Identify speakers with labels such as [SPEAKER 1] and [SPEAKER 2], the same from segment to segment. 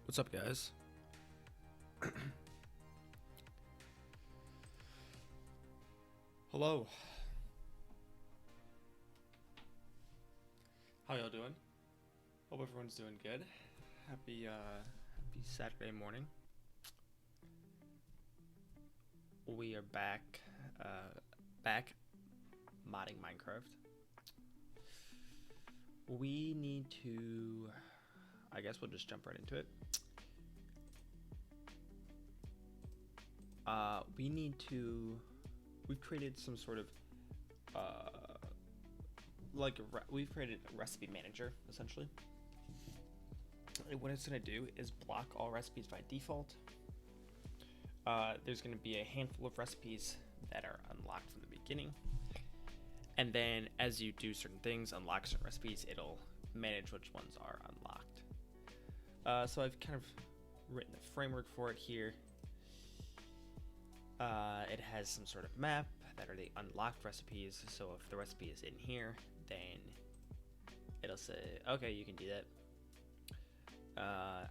[SPEAKER 1] What's up, guys? Hello. How y'all doing? Hope everyone's doing good. Happy Saturday morning. We are back modding Minecraft. We need to, I guess we'll just jump right into it. We've created some sort of, we've created a recipe manager, essentially. And what it's going to do is block all recipes by default. There's going to be a handful of recipes that are unlocked from the beginning. And then as you do certain things, unlock certain recipes, it'll manage which ones are unlocked. So I've kind of written a framework for it here. It has some sort of map that are the unlocked recipes. So if the recipe is in here, then it'll say, okay, you can do that.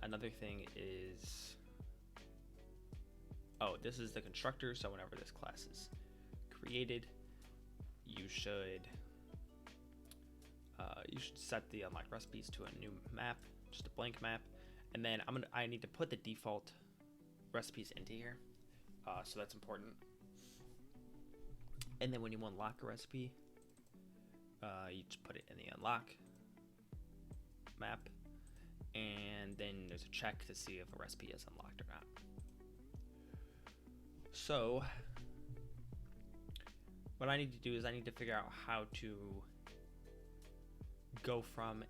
[SPEAKER 1] Another thing is, this is the constructor. So whenever this class is created, you should set the unlocked recipes to a new map, just a blank map, and then I need to put the default recipes into here. So that's important. And then when you unlock a recipe, you just put it in the unlock map, and then there's a check to see if a recipe is unlocked or not. So what I need to do is I need to figure out how to go from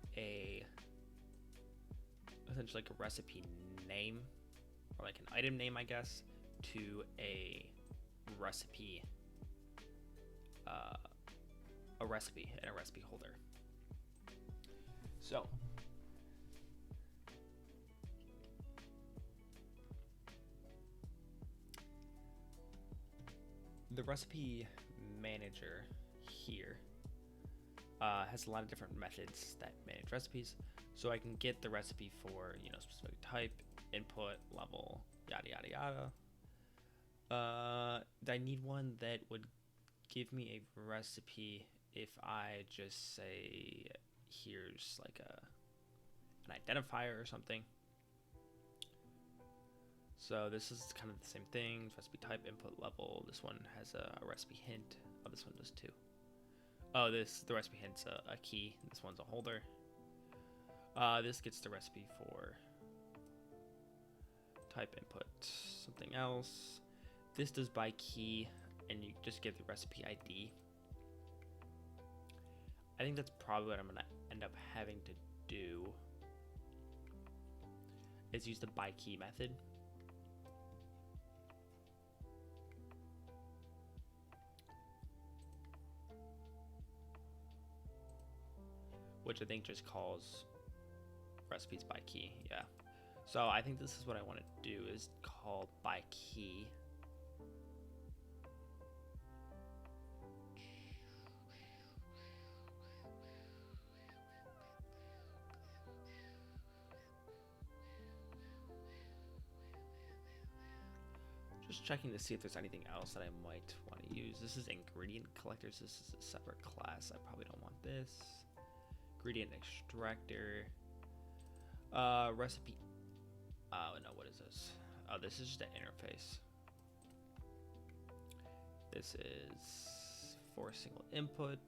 [SPEAKER 1] essentially like a recipe name, or like an item name, I guess, to a recipe and a recipe holder. So the recipe manager here has a lot of different methods that manage recipes. So I can get the recipe for, specific type, input, level, yada yada yada. I need one that would give me a recipe if I just say here's like an identifier or something. So this is kind of the same thing. Recipe type, input, level. This one has a recipe hint. Oh, this one does too. Oh, the recipe hint's a key. This one's a holder. This gets the recipe for type, input, something else. This does by key, and you just give the recipe ID. I think that's probably what I'm gonna end up having to do, is use the by key method. Which I think just calls recipes by key. Yeah. So I think this is what I want to do, is call by key. Just checking to see if there's anything else that I might want to use. This is ingredient collectors. This is a separate class. I probably don't want this. Ingredient extractor. Recipe. Oh no, what is this? Oh, this is just an interface. This is for single input.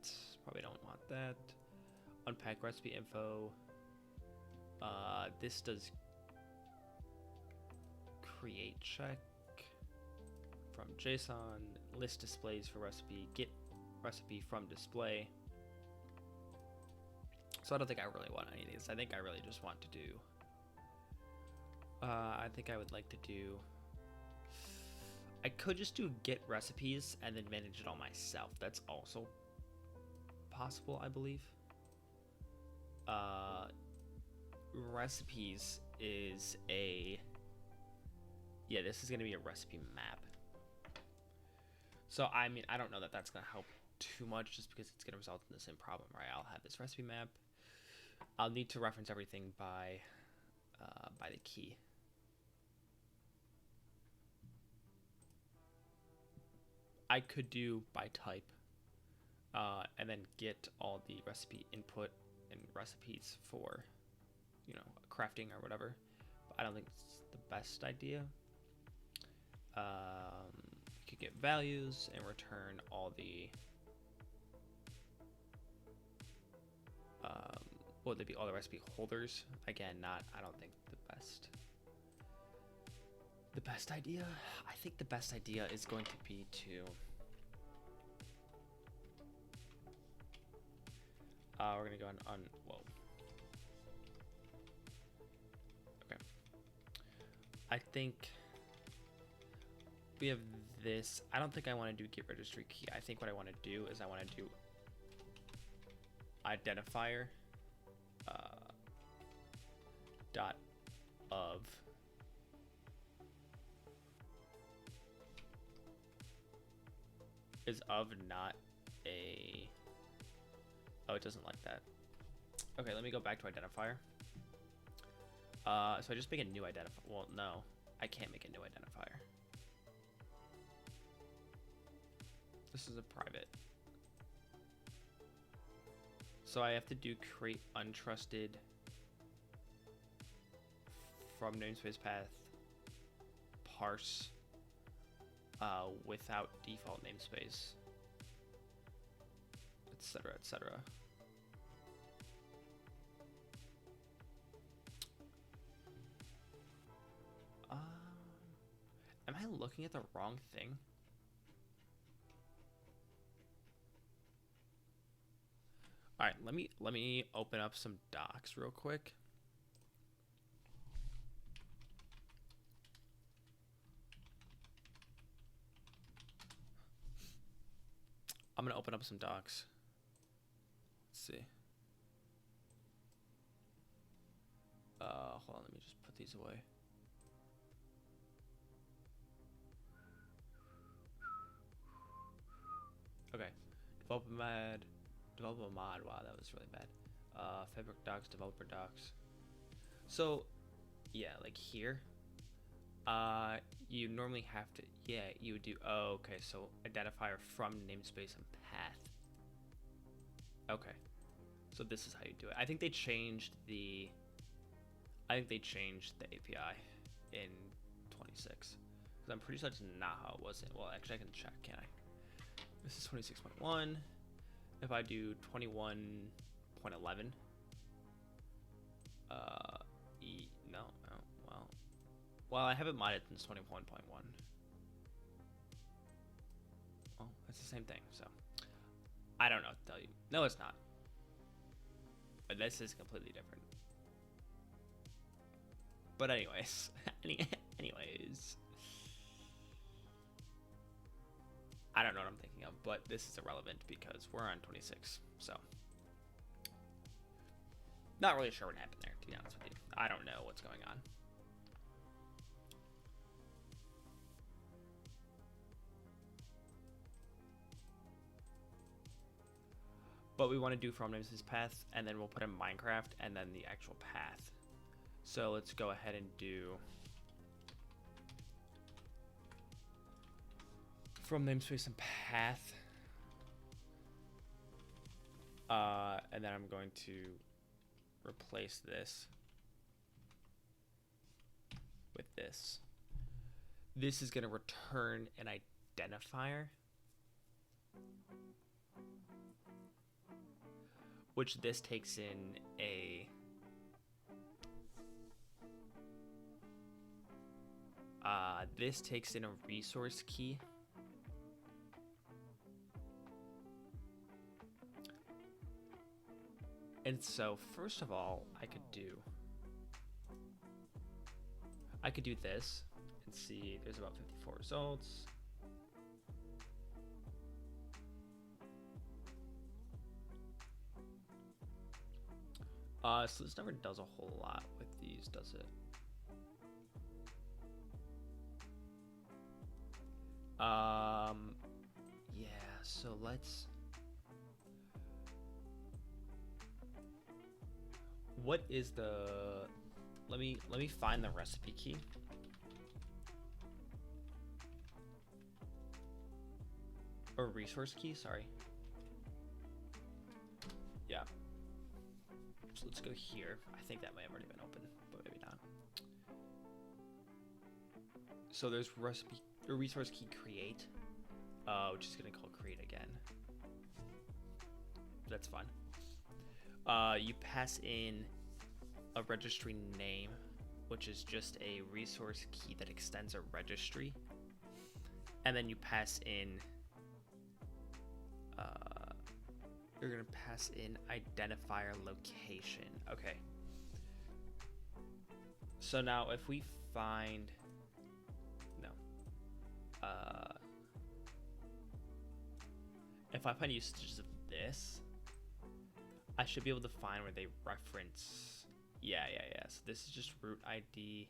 [SPEAKER 1] Probably don't want that. Unpack recipe info. This does create check from JSON. List displays for recipe. Get recipe from display. So I don't think I really want any of these. I think I really just want to do, I think I would like to do, I could just do get recipes and then manage it all myself. That's also possible, I believe. Recipes is this is going to be a recipe map. So, I mean, I don't know that that's going to help too much, just because it's going to result in the same problem, right? I'll have this recipe map. I'll need to reference everything by the key. I could do by type, and then get all the recipe input and recipes for, crafting or whatever. But I don't think it's the best idea. You could get values and return all the what would they be? All the recipe holders. Again, I don't think the best idea. I think the best idea is going to be to we're gonna go on whoa. Okay. I think we have this. I don't think I want to do get registry key. I think what I want to do is I want to do identifier dot of is of not a it doesn't like that. Okay, let me go back to identifier. So I just make a new identifier. Well, no, I can't make a new identifier. This is a private. So I have to do create untrusted from namespace path parse without default namespace, etc., etc. Am I looking at the wrong thing? All right, let me open up some docs real quick. I'm gonna open up some docs. Let's see. Hold on, let me just put these away. Okay, develop a mod. Wow, that was really bad. Fabric docs, developer docs. So, yeah, like here, you normally have to, you would do, okay, so identifier from namespace and path. Okay, so this is how you do it. I think they changed the API in 26, because I'm pretty sure that's not how it was. Well, actually, I can check, can I? This is 26.1. If I do 21.11, well, I haven't modded since 21.1. Well, it's the same thing, so I don't know what to tell you. No, it's not. But this is completely different. But anyways, I don't know what I'm thinking of, but this is irrelevant because we're on 26, so not really sure what happened there, to be honest with you. I don't know what's going on. But we want to do from namespace path, and then we'll put in Minecraft and then the actual path. So let's go ahead and do from namespace and path. And then I'm going to replace this with this. This is going to return an identifier, which this takes in a resource key. And so first of all, I could do this and see there's about 54 results. So this never does a whole lot with these, does it? Yeah, so what is the, let me find the recipe key. or resource key, sorry. Yeah. So let's go here. I think that might have already been open, but maybe not. So there's recipe or resource key create, which is gonna call create again. That's fine. You pass in a registry name, which is just a resource key that extends a registry, and then you pass in. You're gonna pass in identifier location. Okay. So now if we find if I find usages of this, I should be able to find where they reference. Yeah. So this is just root ID.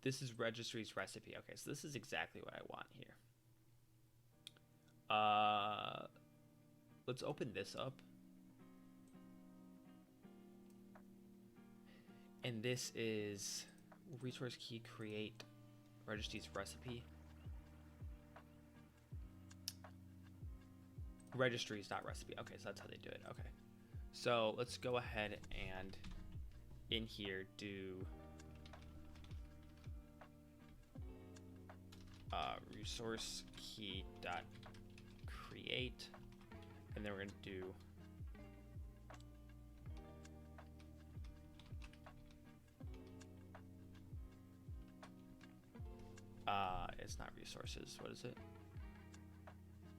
[SPEAKER 1] This is registry's recipe. Okay, so this is exactly what I want here. Let's open this up. And this is resource key create registry's recipe. Registries, not recipe. Okay, so that's how they do it. Okay. So let's go ahead and in here do resource key dot create, and then we're gonna do it's not resources. What is it?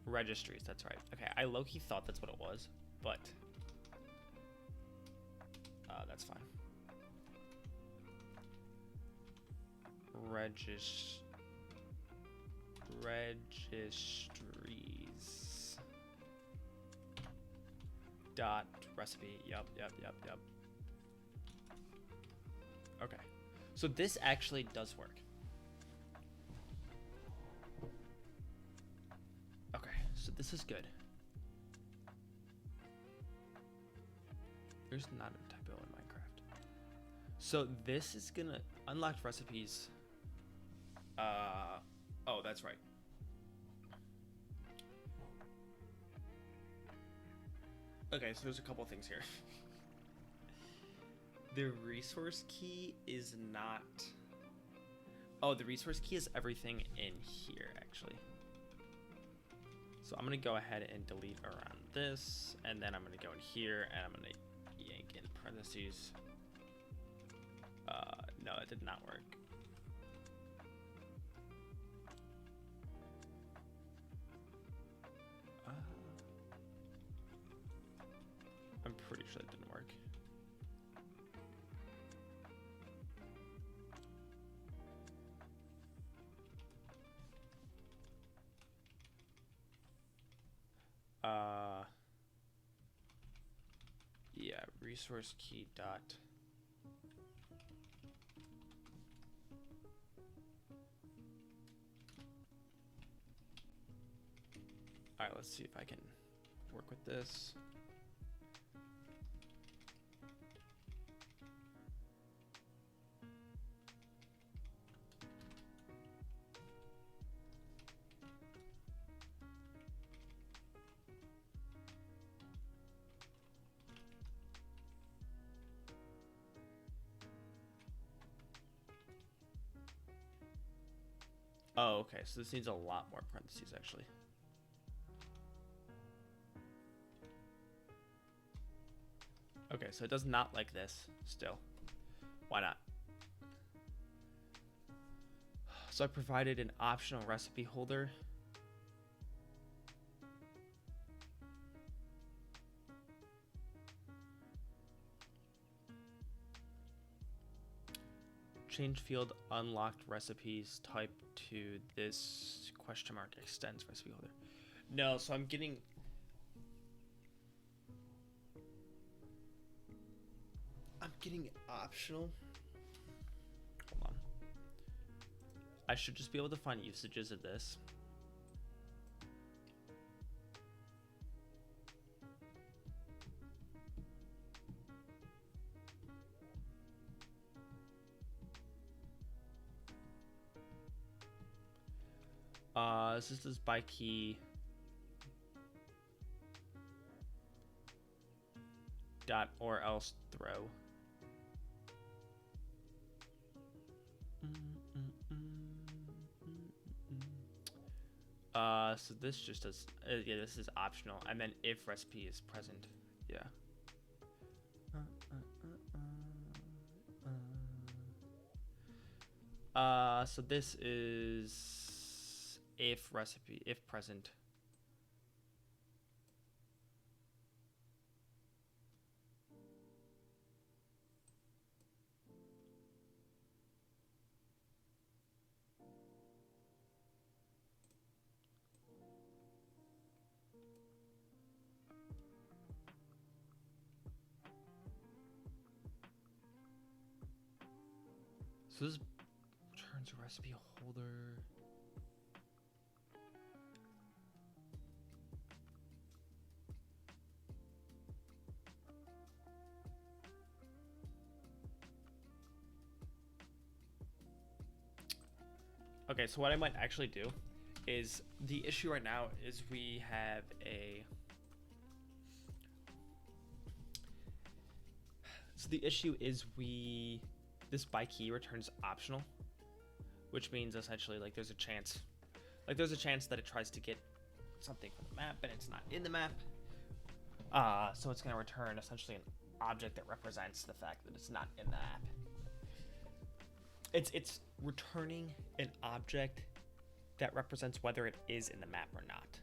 [SPEAKER 1] Registries, that's right. Okay, I low-key thought that's what it was, but that's fine. Registries dot recipe. Yep. Okay, so this actually does work. So this is good. There's not a typo in Minecraft. So this is gonna unlock recipes. Oh, that's right. Okay, so there's a couple things here. The resource key is not. Oh, the resource key is everything in here, actually. So I'm gonna go ahead and delete around this, and then I'm gonna go in here and I'm gonna yank in parentheses. No, it did not work. I'm pretty sure it didn't work. Yeah, resource key dot. All right, let's see if I can work with this. Oh, okay, so this needs a lot more parentheses, actually. Okay, so it does not like this still. Why not? So I provided an optional recipe holder. Change field unlocked recipes type to this question mark extends recipe holder. No, so I'm getting optional. Hold on. I should just be able to find usages of this. This is by key. dot or else throw. So this just does, yeah, this is optional, and then if recipe is present, yeah. So this is if recipe, if present. So this returns a recipe holder. Okay, so what I might actually do is, the issue right now is we have a... So the issue is this by key returns optional, which means essentially like there's a chance that it tries to get something from the map and it's not in the map. So it's going to return essentially an object that represents the fact that it's not in the map. It's returning an object that represents whether it is in the map or not.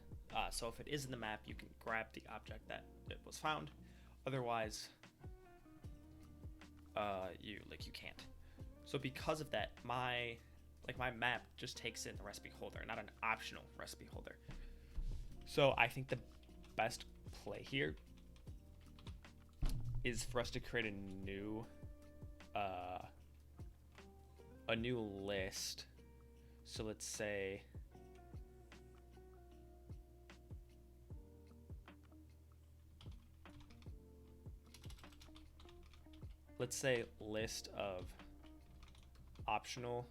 [SPEAKER 1] So if it is in the map, you can grab the object that it was found. Otherwise, you can't. So because of that, my map just takes in the recipe holder, not an optional recipe holder. So I think the best play here is for us to create a new list. So let's say list of optional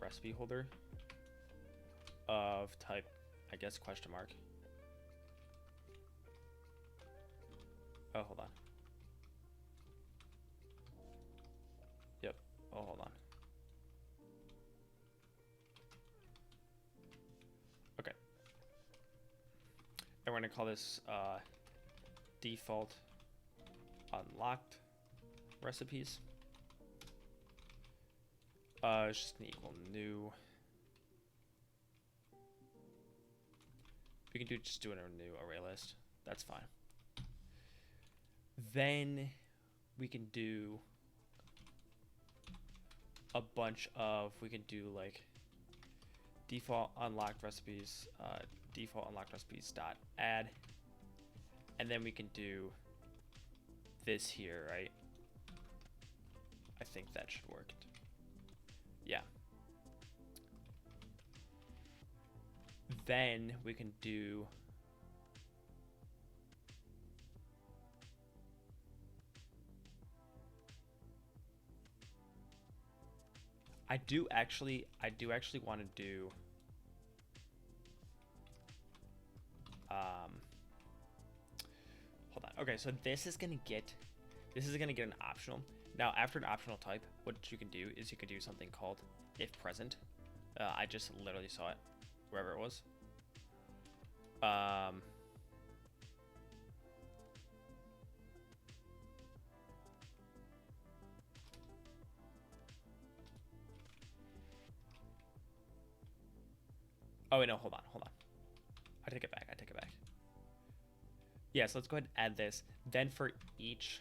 [SPEAKER 1] recipe holder of type, I guess, question mark. Oh, hold on. Yep. Oh, hold on. Okay. And we're going to call this default unlocked recipes. It's just an equal new. We can just do a new array list. That's fine. Then we can do a bunch of, we can do like default unlocked recipes dot add, and then we can do this here, right? I think that should work. Yeah. Then we can do I do actually want to do hold on. Okay, so this is gonna get an optional. Now after an optional type, what you can do is you can do something called if present. I just literally saw it wherever it was. Oh wait, no, hold on. I take it back. Yeah, so let's go ahead and add this. Then for each,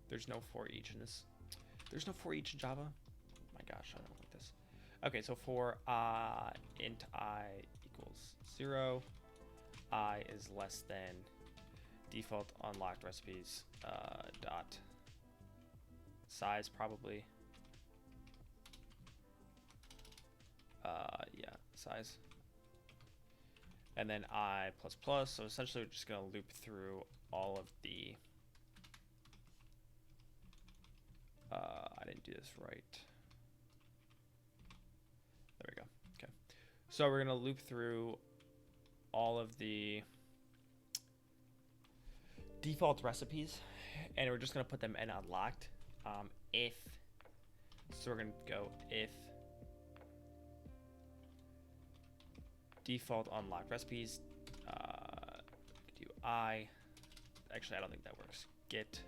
[SPEAKER 1] there's no for each in this. There's no for each in Java. Oh my gosh, I don't like this. Okay, so for int I equals 0, I is less than default unlocked recipes dot size probably. Yeah, size. And then I plus plus. So essentially we're just gonna loop through all of the I didn't do this right. There we go. Okay. So we're gonna loop through all of the default recipes, and we're just gonna put them in unlocked. If so, we're gonna go if default unlocked recipes. Do I? Actually, I don't think that works. Get.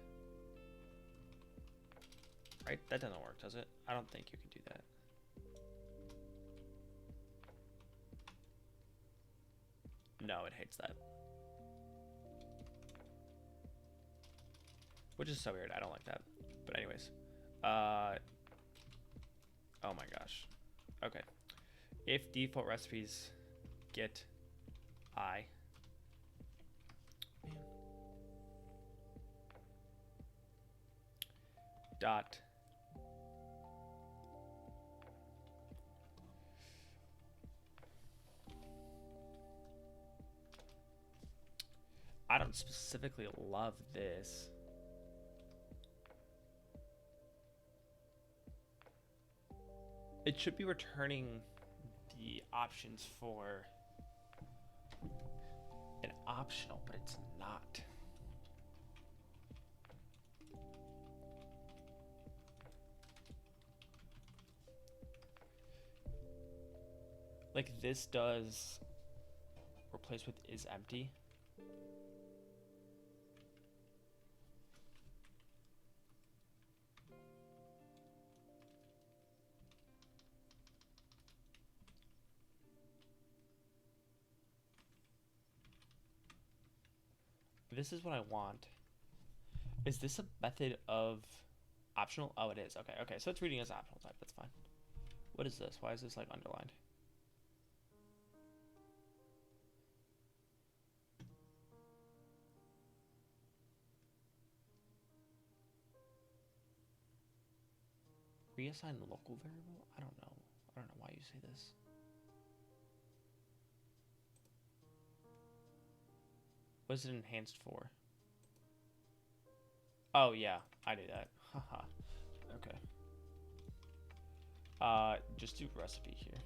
[SPEAKER 1] Right? That doesn't work, does it? I don't think you can do that. No, it hates that. Which is so weird. I don't like that. But anyways. Oh my gosh. Okay. If default recipes get I. Man. Dot. I don't specifically love this. It should be returning the options for an optional, but it's not. Like this does replace with is empty. This is what I want. Is this a method of optional? Oh, it is. Okay, okay. So it's reading as optional type. That's fine. What is this? Why is this like underlined? Reassign local variable? I don't know. I don't know why you say this. What is it enhanced for? Oh yeah, I do that. Haha. Okay. Just do recipe here.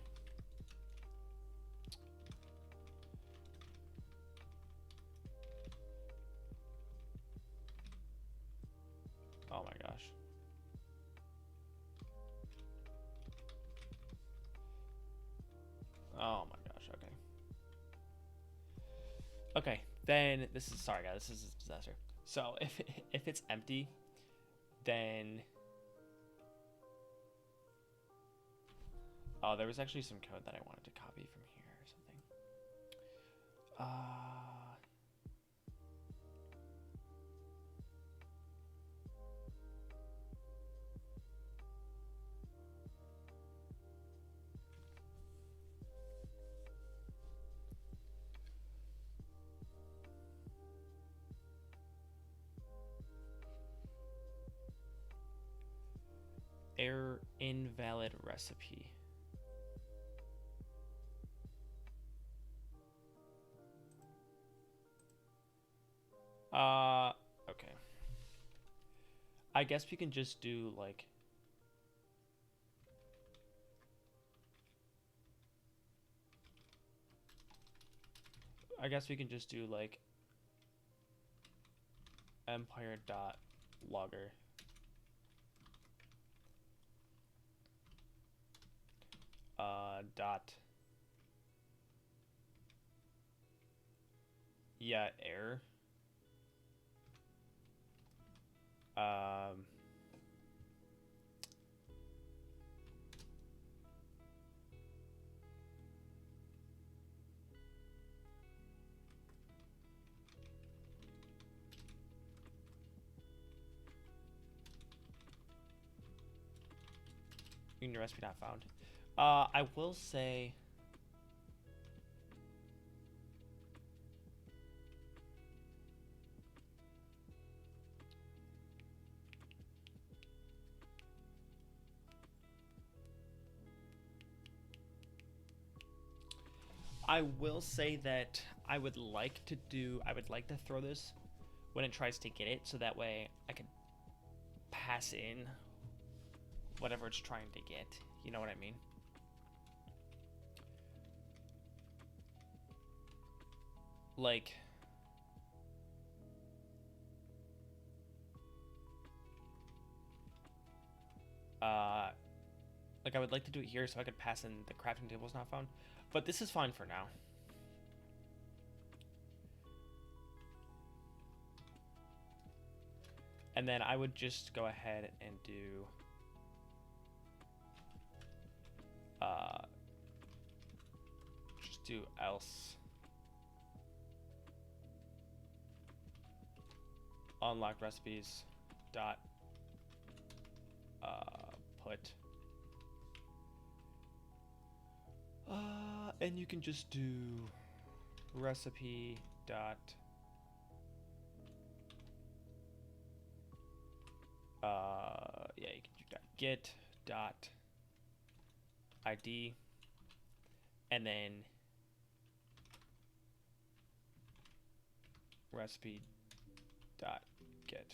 [SPEAKER 1] Oh my gosh. Oh my gosh, okay. Okay, then this is, sorry guys, this is a disaster. So if it's empty, then oh, there was actually some code that I wanted to copy from here or something. Error invalid recipe. Okay. I guess we can just do like empire.logger dot error union recipe not found. I will say that I would like to throw this when it tries to get it, so that way I can pass in whatever it's trying to get. You know what I mean? Like, Like I would like to do it here so I could pass in the crafting table is not found, but this is fine for now. And then I would just go ahead and do just do else unlocked recipes dot put and you can just do recipe dot yeah, you can do dot get dot id and then recipe dot get.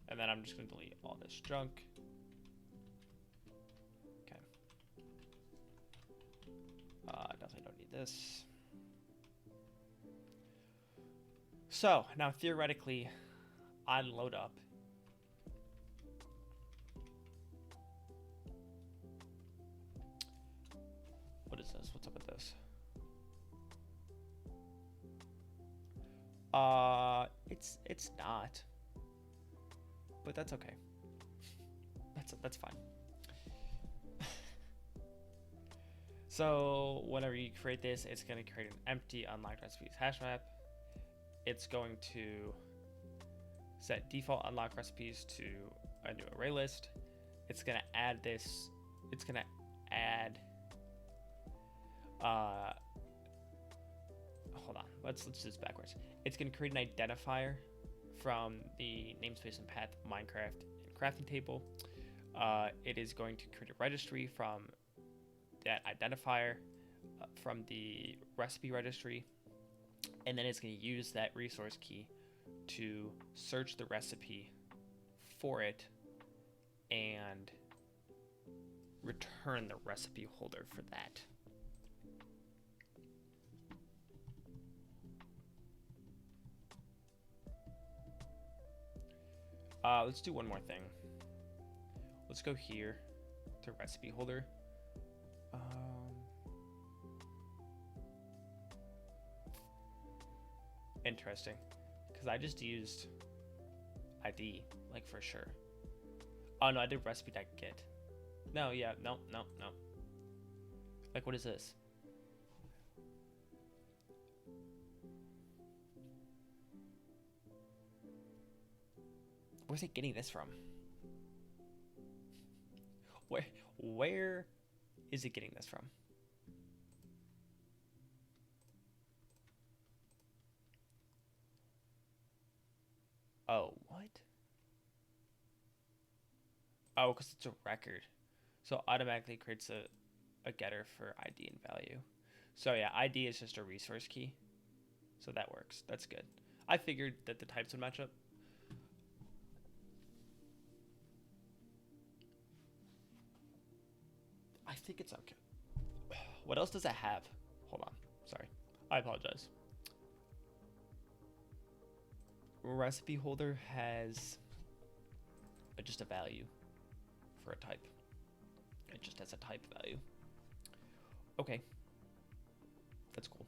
[SPEAKER 1] And then I'm just going to delete all this junk. Okay. Definitely don't need this. So now theoretically, on load up, what is this? What's up with this? It's not, but that's okay. That's fine. So whenever you create this, it's going to create an empty unlocked recipes hash map. It's going to set default unlocked recipes to a new array list. It's going to add this. It's going to add. Hold on. Let's do this backwards. It's going to create an identifier from the namespace and path of Minecraft and crafting table. It is going to create a registry from that identifier from the recipe registry, and then it's going to use that resource key to search the recipe for it and return the recipe holder for that. Let's do one more thing. Let's go here to recipe holder. Interesting, because I just used ID, like for sure. Oh no, I did recipe.get. No, yeah, no. Like, what is this? Where's it getting this from? Where is it getting this from? Oh, what? Oh, because it's a record. So it automatically creates a getter for ID and value. So yeah, ID is just a resource key. So that works. That's good. I figured that the types would match up. I think it's okay. What else does it have? Hold on. Sorry. I apologize. Recipe holder has just a value for a type. It just has a type value. Okay. That's cool.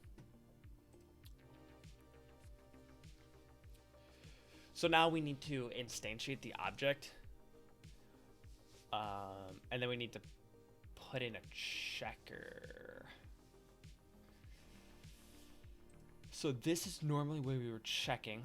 [SPEAKER 1] So now we need to instantiate the object. And then we need to put in a checker. So this is normally where we were checking.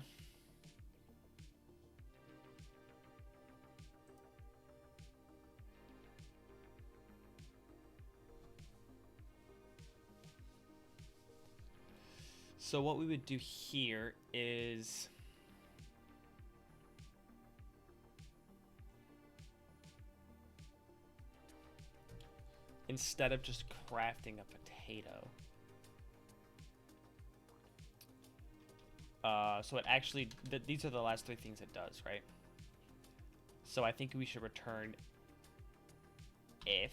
[SPEAKER 1] So what we would do here is instead of just crafting a potato, so it actually, these are the last three things it does, right? So I think we should return if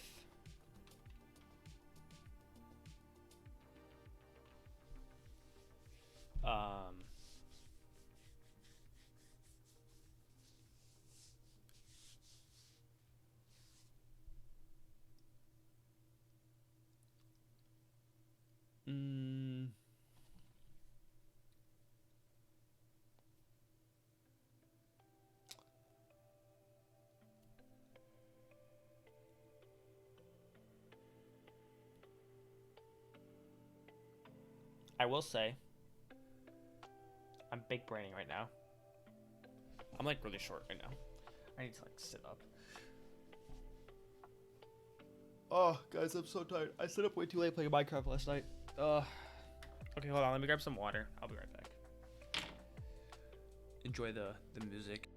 [SPEAKER 1] I will say, I'm big braining right now. I'm like really short right now. I need to like sit up. Oh, guys, I'm so tired. I stayed up way too late playing Minecraft last night. Okay, hold on. Let me grab some water. I'll be right back. Enjoy the music.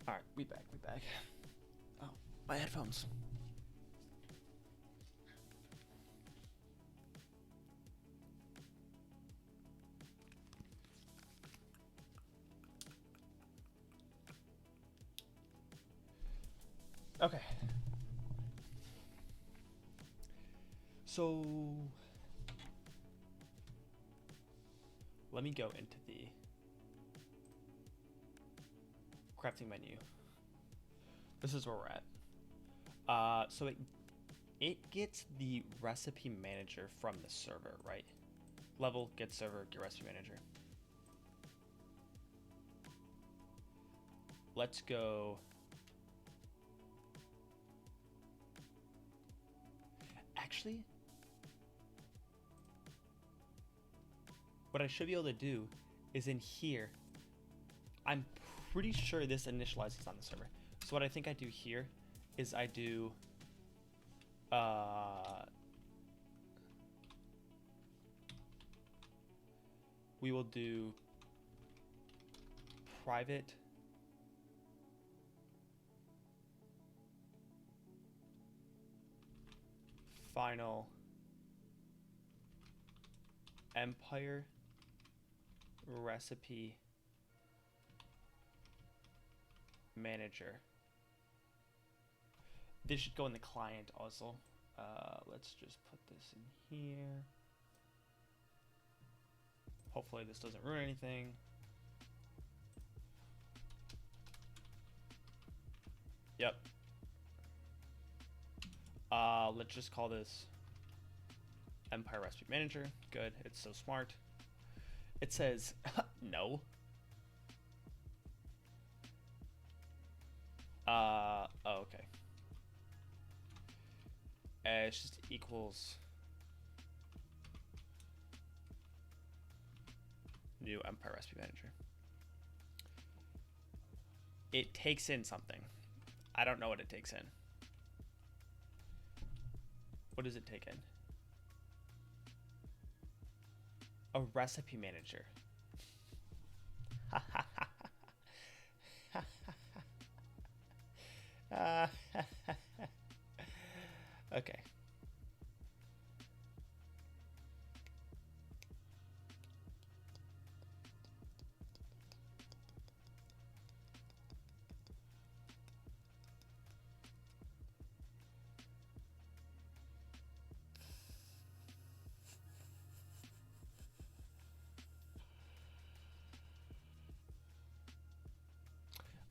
[SPEAKER 1] All right, we back. Oh, my headphones. Okay. So let me go into the crafting menu. This is where we're at. So it gets the recipe manager from the server, right? Level, get server, get recipe manager. Let's go. Actually, what I should be able to do is in here, I'm pretty sure this initializes on the server. So what I think I do here is I do we will do private final empire recipe manager. This should go in the client also. Let's just put this in here. Hopefully this doesn't ruin anything. Yep. Let's just call this Empire Recipe Manager. Good, it's so smart. It says no. Oh, okay. It's just equals new Empire Recipe Manager. It takes in something. I don't know what it takes in. What does it take in? A recipe manager. Okay.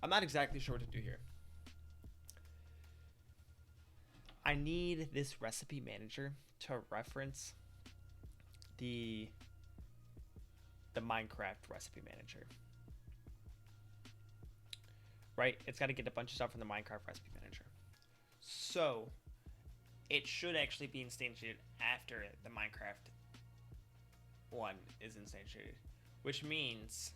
[SPEAKER 1] I'm not exactly sure what to do here. I need this recipe manager to reference the Minecraft recipe manager. Right? It's got to get a bunch of stuff from the Minecraft recipe manager. So, it should actually be instantiated after the Minecraft one is instantiated, which means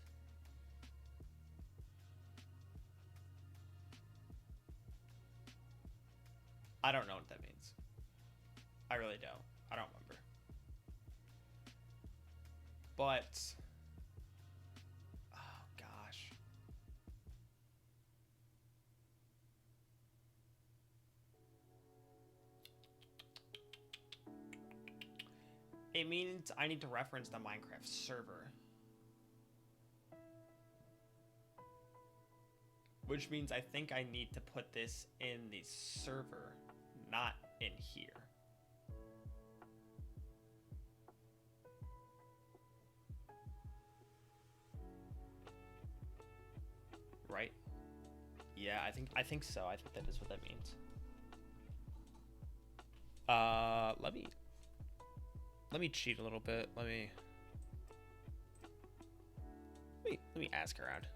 [SPEAKER 1] I don't know what that means. I really don't. I don't remember. But oh gosh. It means I need to reference the Minecraft server. Which means I think I need to put this in the server, not in here. Right? Yeah, I think so. I think that is what that means. Let me cheat a little bit. Let me ask around.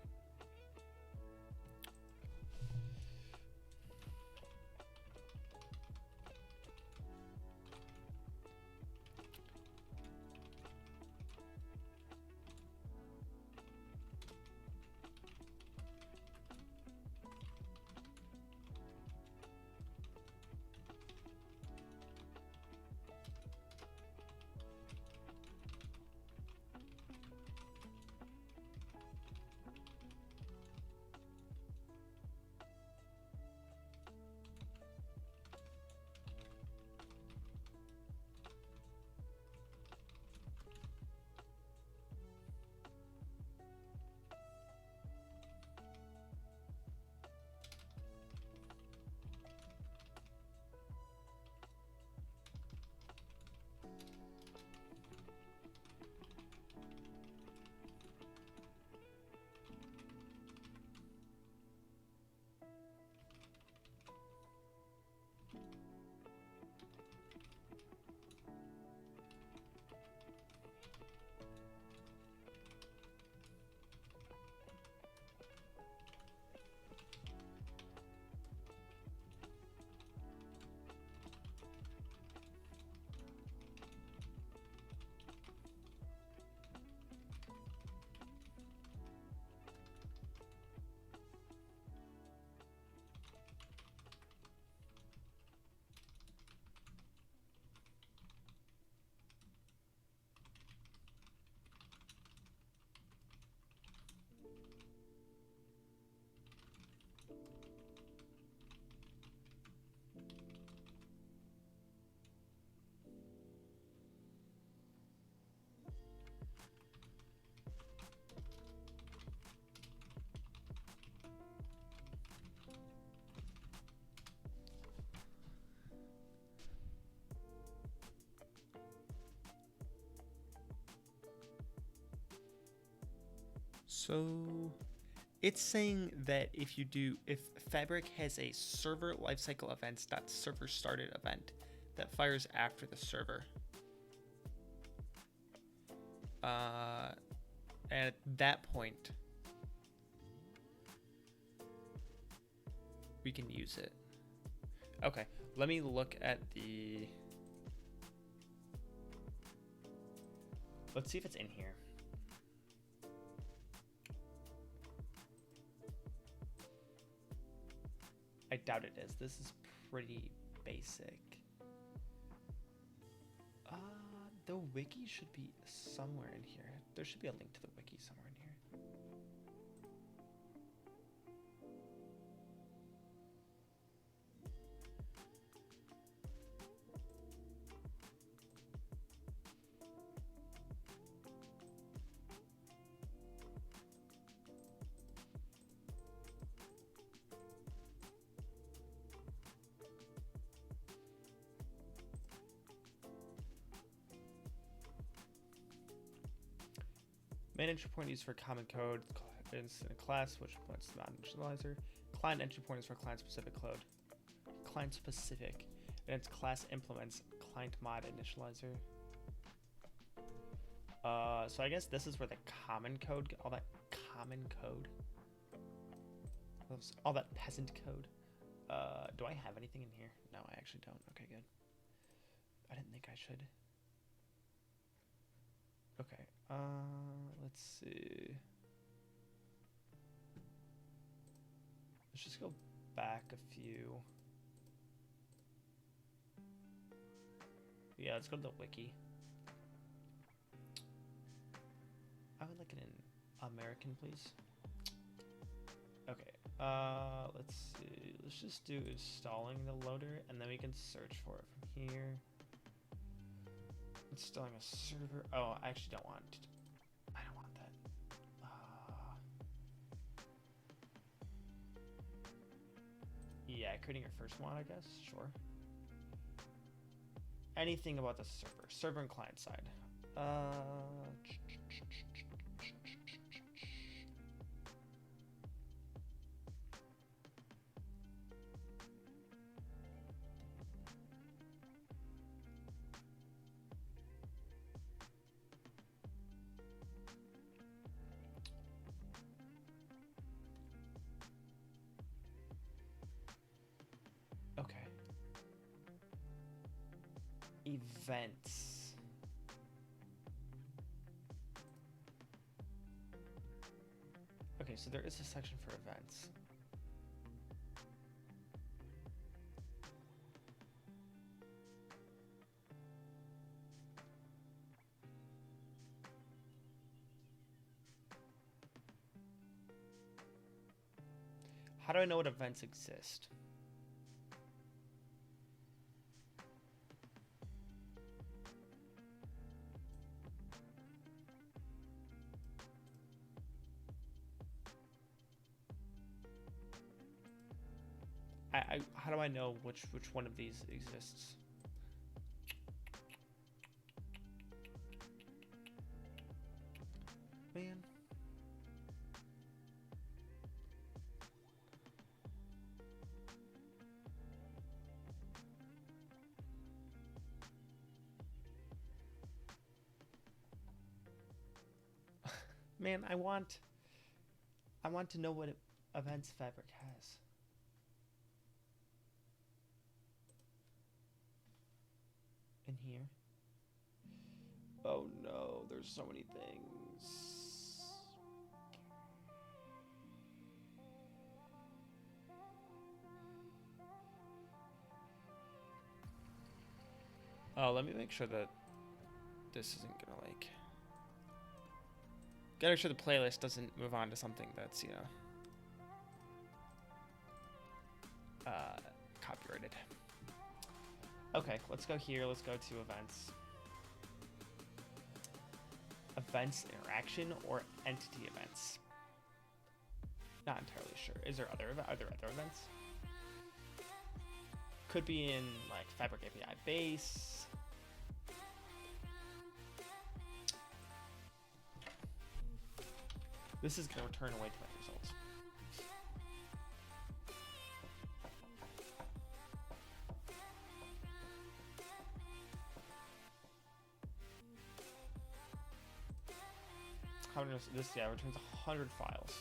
[SPEAKER 1] So it's saying that if Fabric has a server lifecycle events server started event that fires after the server, at that point we can use it. Okay, let me look at the. Let's see if it's in here. I doubt it is. This is pretty basic. The wiki should be somewhere in here. There should be a link to the wiki somewhere in here. Main entry point used for common code is in a class which points to non-initializer. Client entry point is for client-specific code. Client-specific, and its class implements client mod initializer. So I guess this is where the common code, all that common code, all that peasant code. Do I have anything in here? No, I actually don't. Okay, good. I didn't think I should. Okay, let's see. Let's just go back a few. Yeah, let's go to the wiki. I would like it in American, please. Okay, let's see. Let's just do installing the loader, and then we can search for it from here. Installing a server. Oh, I actually don't want. I don't want that. Yeah, creating your first mod, I guess. Sure. Anything about the server and client side. Okay. Events. Okay, so there is a section for events. How do I know what events exist? How do I know which one of these exists? Man. Man, I want to know what Events Fabric has. In here. Oh no, there's so many things. Oh, let me make sure that this isn't gonna like... Gotta make sure the playlist doesn't move on to something that's, you know, copyrighted. Okay, let's go here. Let's go to events. Events interaction or entity events. Not entirely sure. Are there other events? Could be in like Fabric API base. This is gonna return away to my results. How many this? Yeah, returns 100 files.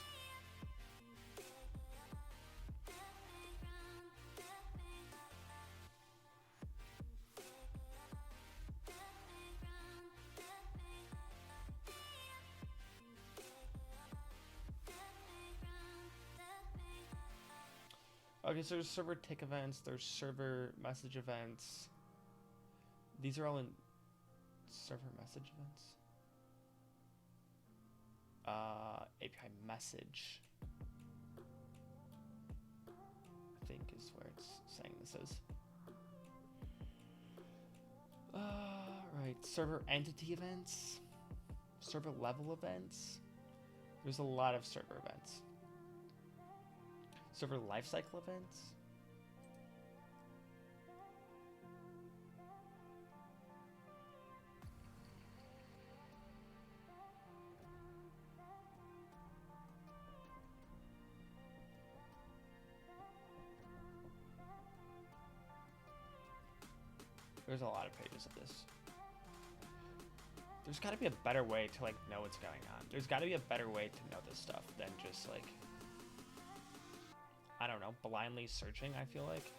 [SPEAKER 1] Okay, so there's server tick events, there's server message events. These are all in Server message events. API message, I think is where it's saying this is. Right, server entity events, server level events. There's a lot of server events. Server lifecycle events. There's a lot of pages of this. There's got to be a better way to like know what's going on. There's got to be a better way to know this stuff than just like, I don't know, blindly searching, I feel like.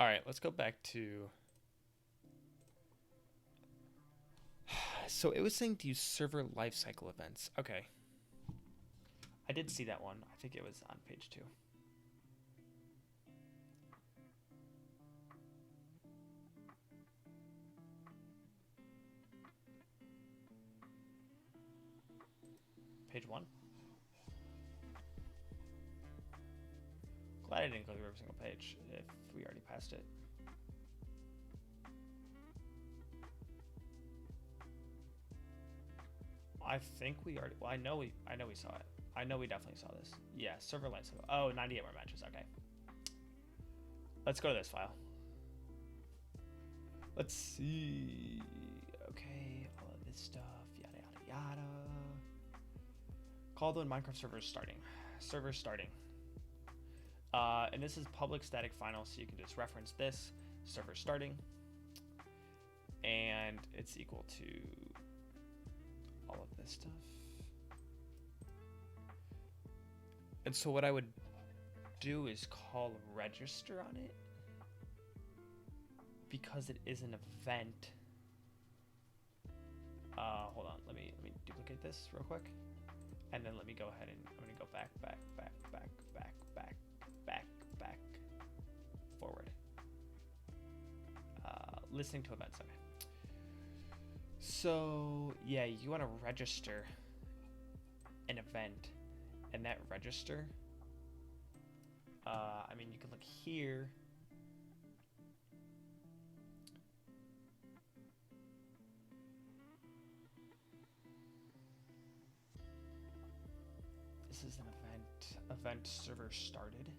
[SPEAKER 1] All right, let's go back to, so it was saying to use server lifecycle events. Okay. I did see that one. I think it was on page 2. Page 1. Glad I didn't go through every single page if we already passed it. I think we already, well, I know we saw it. I know we definitely saw this. Yeah, server lifecycle. Oh, 98 more matches. Okay. Let's go to this file. Let's see. Okay, all of this stuff. Yada, yada, yada. Called when Minecraft server is starting. Server starting. And this is public static final, so you can just reference this. Server starting. And it's equal to all of this stuff. And so what I would do is call register on it, because it is an event. Hold on, let me duplicate this real quick, and then let me go ahead and I'm gonna go back forward. Listening to events. Okay. So yeah, you want to register an event, and that register, I mean, you can look here. This is an event server started.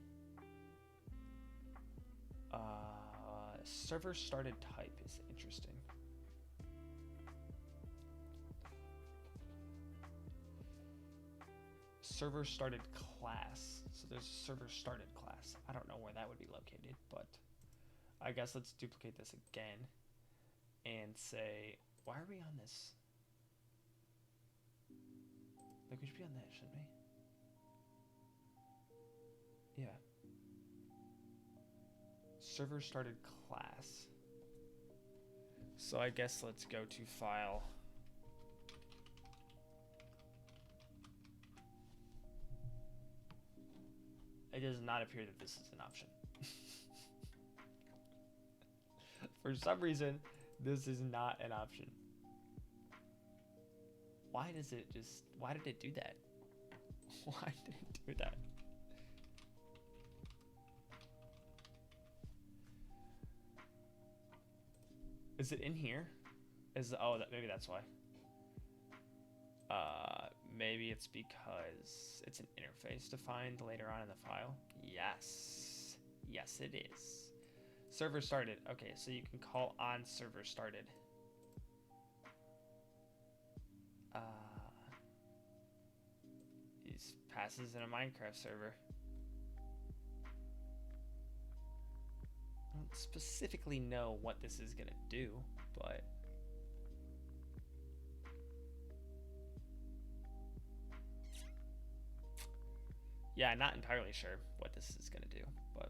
[SPEAKER 1] Server started type is interesting. Server started class. So there's a server started class. I don't know where that would be located, but I guess let's duplicate this again and say, why are we on this? Like, we should be on that, shouldn't we? Yeah. Server started class. So I guess let's go to file. It does not appear that this is an option. For some reason, this is not an option. Why did it do that? Why did it do that? Is it in here? Maybe that's why. Maybe it's because it's an interface defined later on in the file. Yes. Yes, it is. Server started. Okay, so you can call on server started. These passes in a Minecraft server. I don't specifically know what this is gonna do, but Yeah, not entirely sure what this is going to do, but...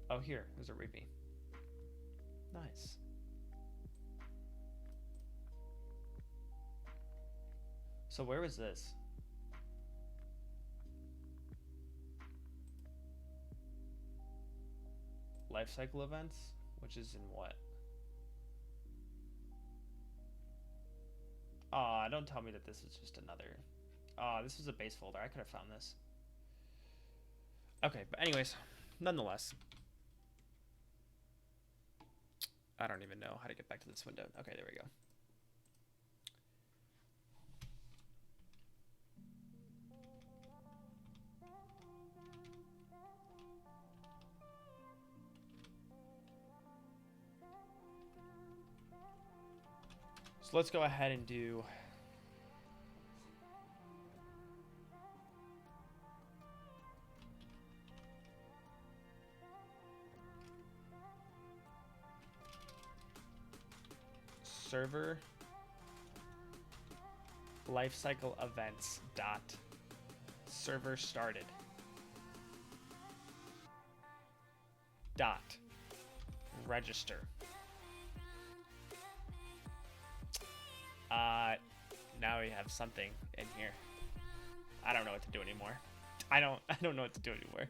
[SPEAKER 1] Oh, here. There's a reapy. Nice. So where was this? Life cycle events? Which is in what? Aw, don't tell me that this is just another... this was a base folder. I could have found this. Okay, but anyways, nonetheless. I don't even know how to get back to this window. Okay, there we go. So let's go ahead and do... server lifecycle events dot server started dot register. Now we have something in here. I don't know what to do anymore. I don't know what to do anymore.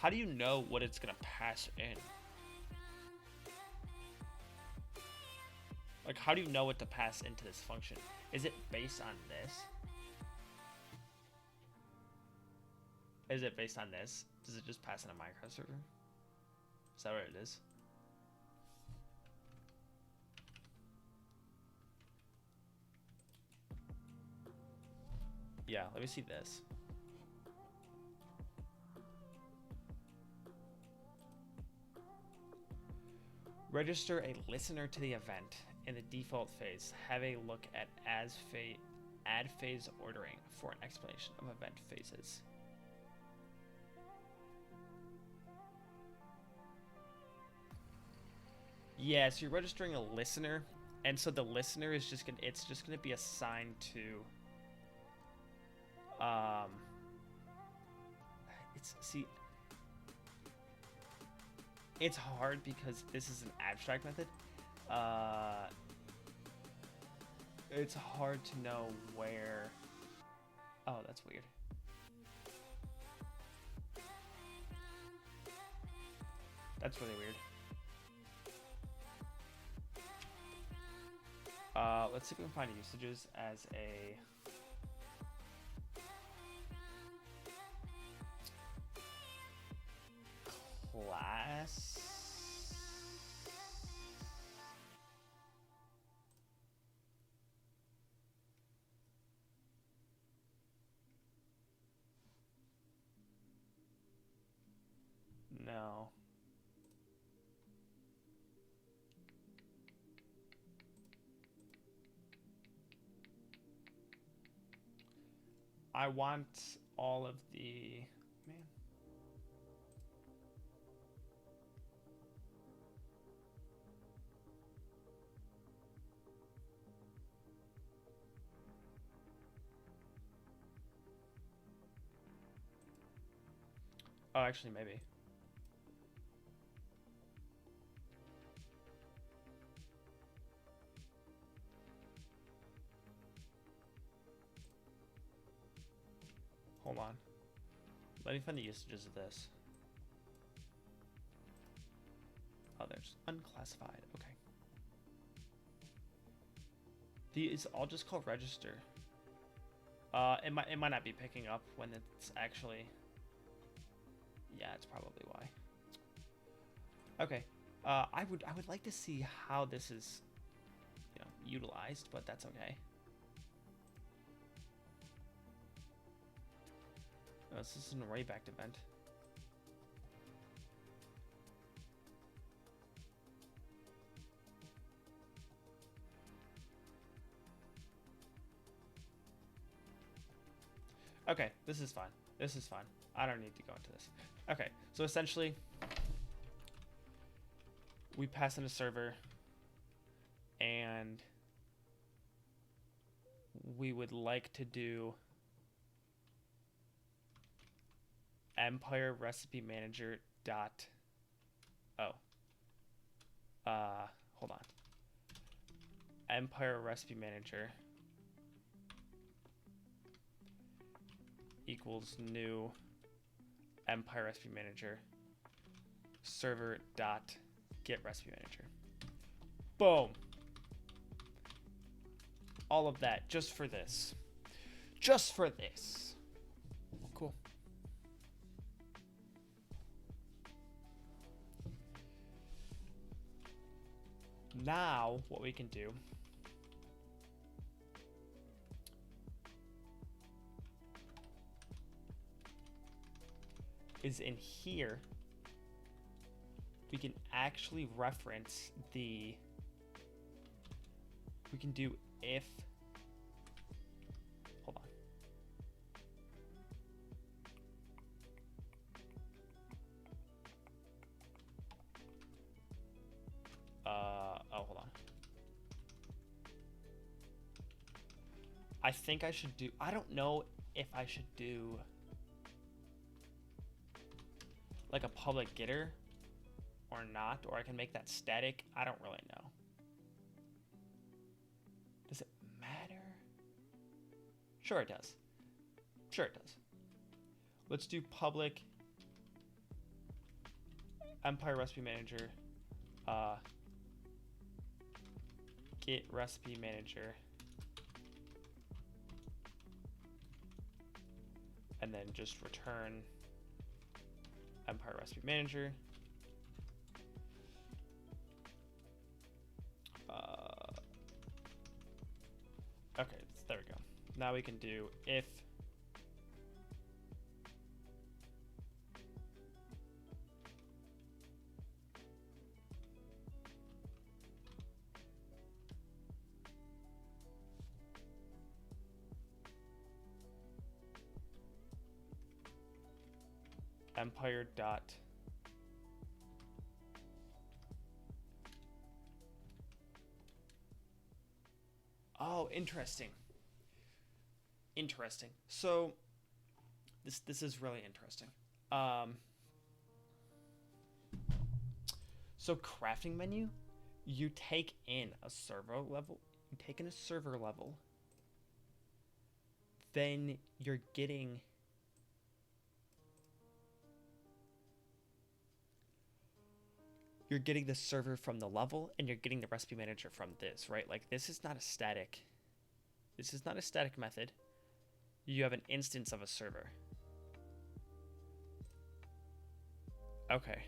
[SPEAKER 1] How do you know what it's gonna pass in? Like, how do you know what to pass into this function? Is it based on this? Is it based on this? Does it just pass in a microserver? Is that what it is? Yeah, let me see this. Register a listener to the event in the default phase. Have a look at add phase ordering for an explanation of event phases. Yeah, so you're registering a listener, and so the listener is just gonna be assigned to it's hard because this is an abstract method. It's hard to know where... Oh, that's weird. That's really weird. Let's see if we can find usages as a... class. No. I want all of the... Man. Oh, actually, maybe. Hold on. Let me find the usages of this. Oh, there's unclassified. Okay. These all just called register. It might not be picking up when it's actually... Yeah, it's probably why. Okay. I would like to see how this is, utilized, but that's okay. this is an array backed event. Okay, this is fine. This is fine. I don't need to go into this. Okay, so essentially, we pass in a server, and we would like to do Empire Recipe Manager dot. Oh. Hold on. Empire Recipe Manager equals new Empire Recipe Manager server dot get recipe manager. Boom. All of that just for this. Just for this. Cool. Now what we can do is in here we can actually reference the, we can do if, hold on. Hold on. I think I should do, I don't know if I should do like a public getter or not, or I can make that static. I don't really know. Does it matter? Sure it does. Sure it does. Let's do public Empire Recipe Manager get recipe manager, and then just return Empire Recipe Manager. Okay, there we go. Now we can do if Empire dot oh, interesting. Interesting. So this is really interesting. So crafting menu, you take in a server level, then you're getting the server from the level, and you're getting the recipe manager from this, right? Like this is not a static method. You have an instance of a server. Okay.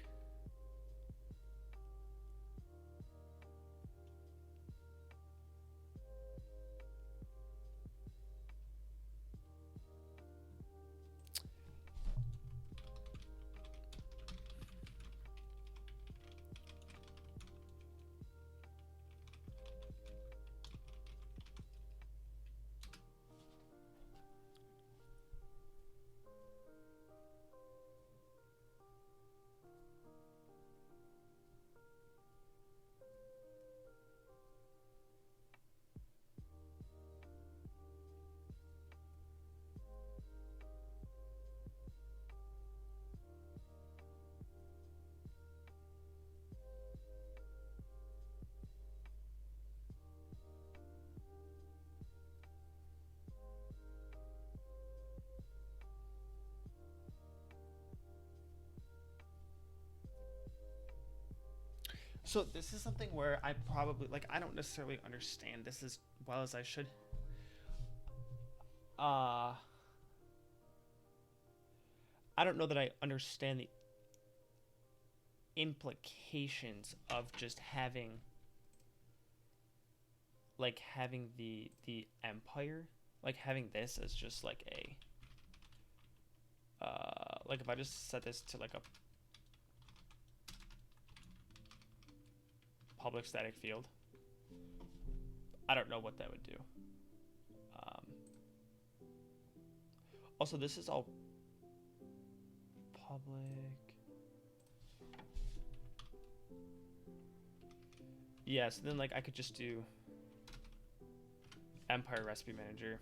[SPEAKER 1] So this is something where I probably, like, I don't necessarily understand this as well as I should. I don't know that I understand the implications of just having, like, having the Empire, like having this as just like a like if I just set this to like a public static field, I don't know what that would do. Also, this is all public. Yeah, so then like I could just do Empire Recipe Manager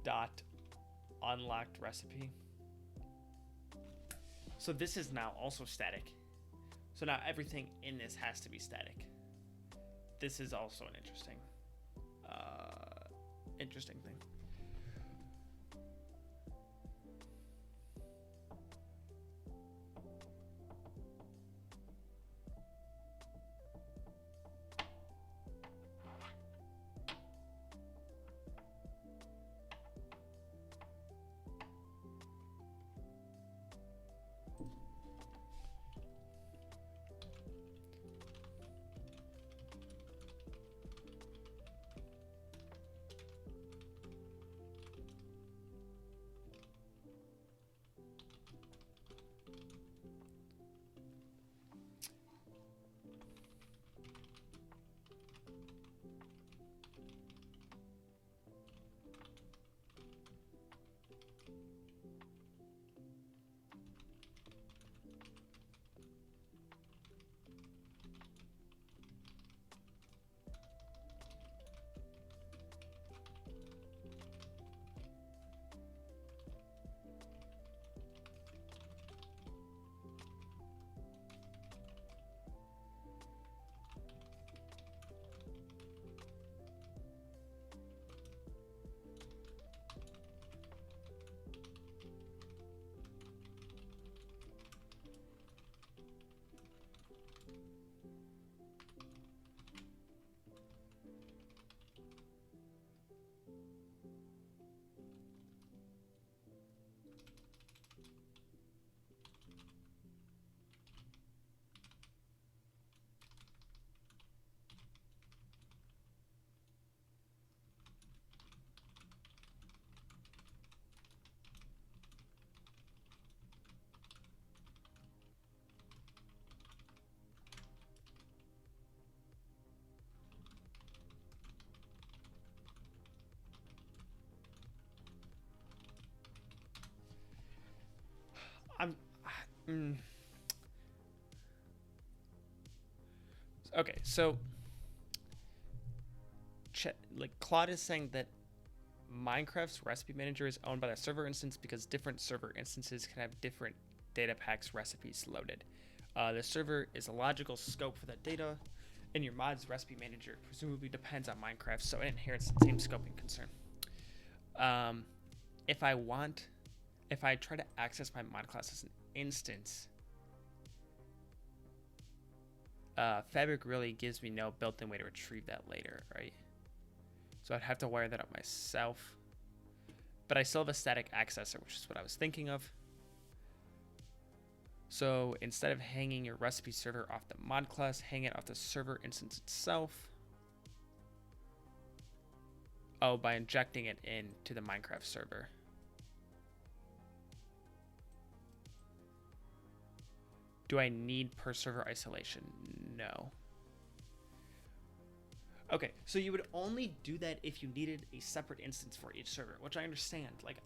[SPEAKER 1] dot unlocked recipe. So this is now also static. So now everything in this has to be static. This is also an interesting thing. Okay, so like Claude is saying that Minecraft's recipe manager is owned by the server instance because different server instances can have different data packs recipes loaded. The server is a logical scope for that data, and your mod's recipe manager presumably depends on Minecraft, so it inherits the same scoping concern. If I try to access my mod class as an instance, Fabric really gives me no built-in way to retrieve that later, right? So I'd have to wire that up myself. But I still have a static accessor, which is what I was thinking of. So instead of hanging your recipe server off the mod class, hang it off the server instance itself. Oh, by injecting it into the Minecraft server. Do I need per server isolation? No. Okay, so you would only do that if you needed a separate instance for each server, which I understand. Like,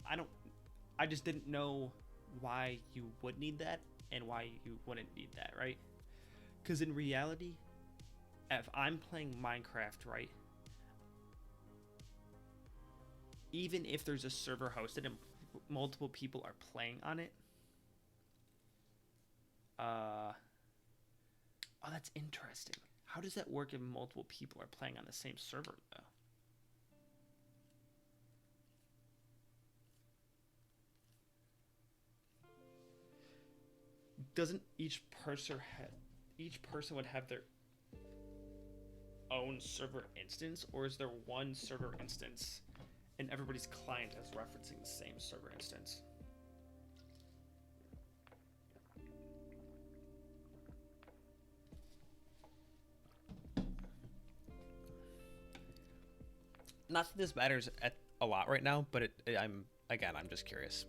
[SPEAKER 1] I just didn't know why you would need that and why you wouldn't need that, right? Because in reality, if I'm playing Minecraft, right, even if there's a server hosted and multiple people are playing on it, oh, that's interesting. How does that work if multiple people are playing on the same server, though? Doesn't each person would have their own server instance, or is there one server instance and everybody's client is referencing the same server instance? Not that this matters at a lot right now, but I'm just curious.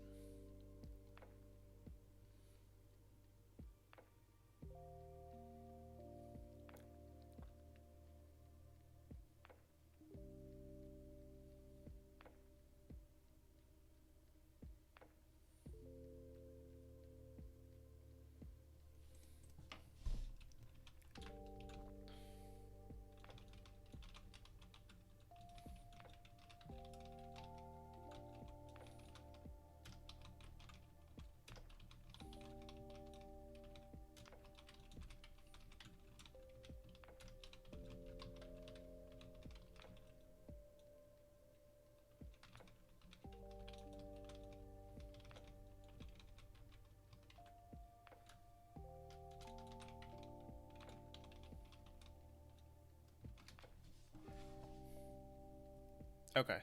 [SPEAKER 1] Okay.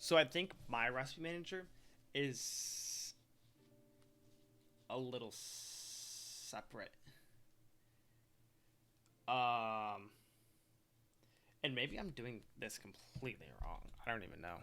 [SPEAKER 1] So I think my recipe manager is a little separate. Um, and maybe I'm doing this completely wrong. I don't even know.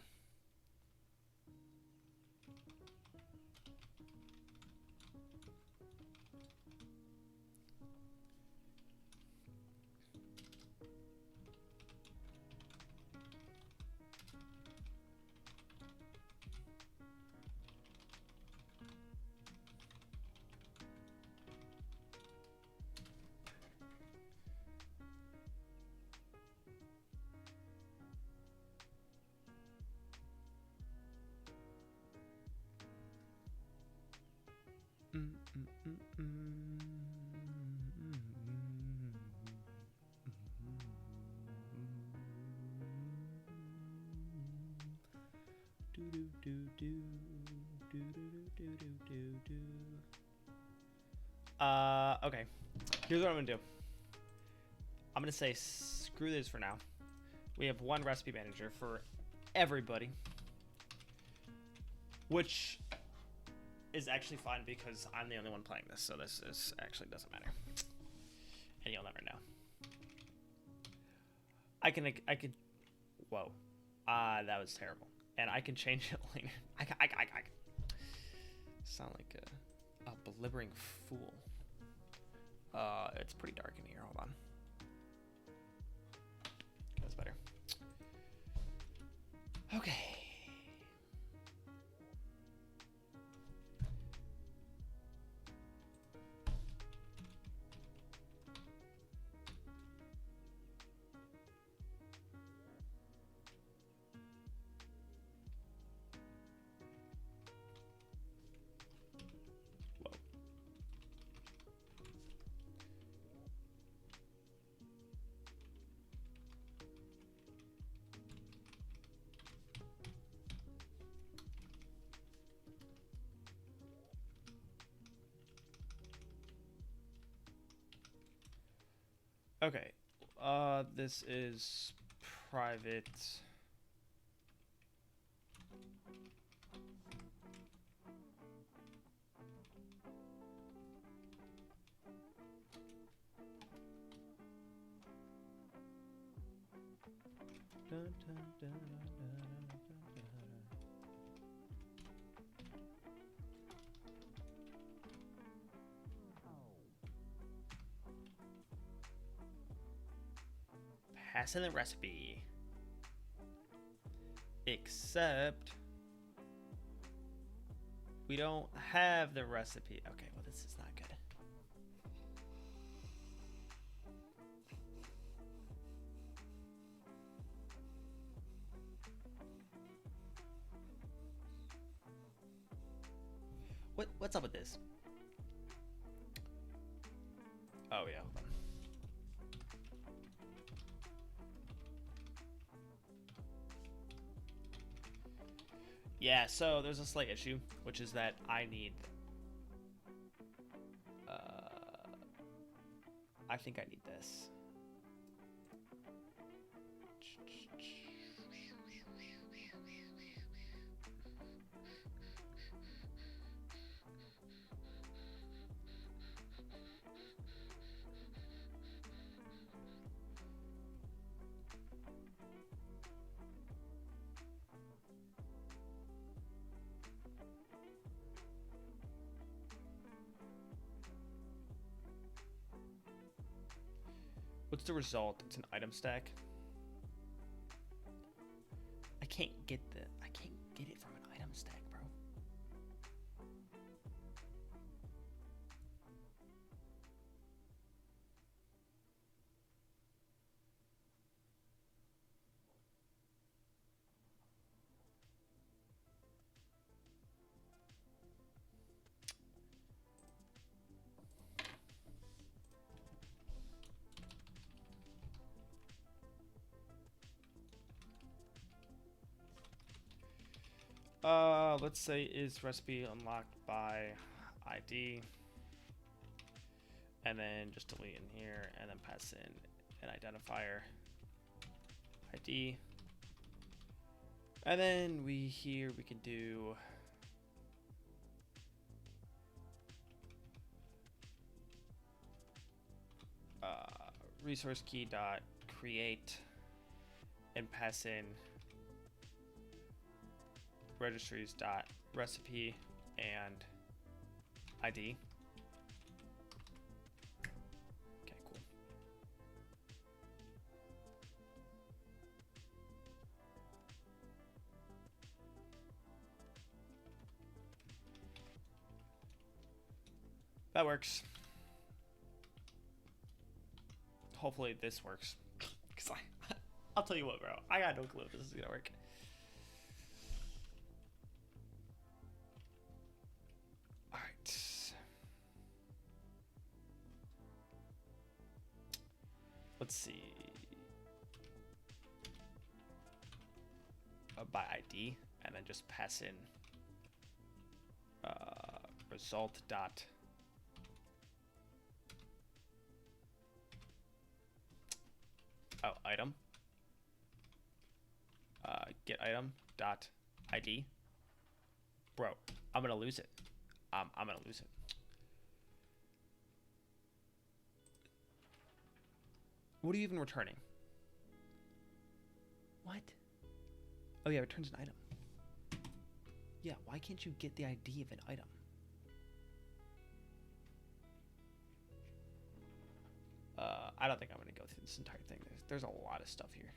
[SPEAKER 1] Okay. Here's what I'm gonna do. I'm gonna say screw this for now. We have one recipe manager for everybody, which is actually fine because I'm the only one playing this, so this actually doesn't matter, and you'll never know. I could. Whoa, that was terrible, and I can change it later. I sound like a blubbering fool. It's pretty dark in here. Hold on. That's better. Okay. Whoa. Okay. This is private. Passing the recipe. Except we don't have the recipe. Okay, well this is not good. What's up with this? Oh yeah, hold on. Yeah, so there's a slight issue, which is that I need. I think I need this. what's the result? It's an item stack. I can't get it from an item stack, bro. Let's say is recipe unlocked by ID, and then just delete in here, and then pass in an identifier ID, and then we can do resource key dot create and pass in registries dot recipe and ID. Okay, cool. That works. Hopefully this works. Cause I'll tell you what, bro. I got no clue if this is gonna work. Let's see. By ID, and then just pass in result dot item. Get item dot ID. Bro, I'm gonna lose it. I'm gonna lose it. What are you even returning? What? Oh yeah, returns an item. Yeah, why can't you get the ID of an item? I don't think I'm gonna go through this entire thing. There's a lot of stuff here.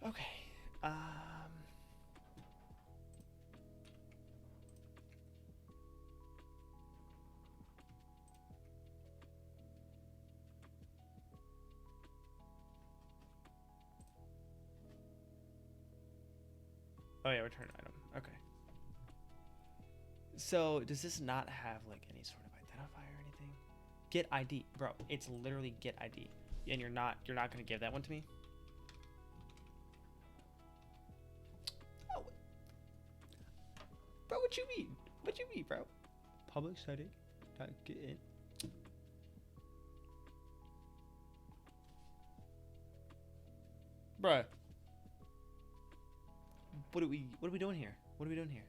[SPEAKER 1] Okay. Oh yeah, return item. Okay. So does this not have like any sort of identifier or anything? Get ID, bro. It's literally get ID, and you're not gonna give that one to me. Oh, bro, what you mean? What you mean, bro? Public setting. Get in. Bruh. What are we doing here? What are we doing here?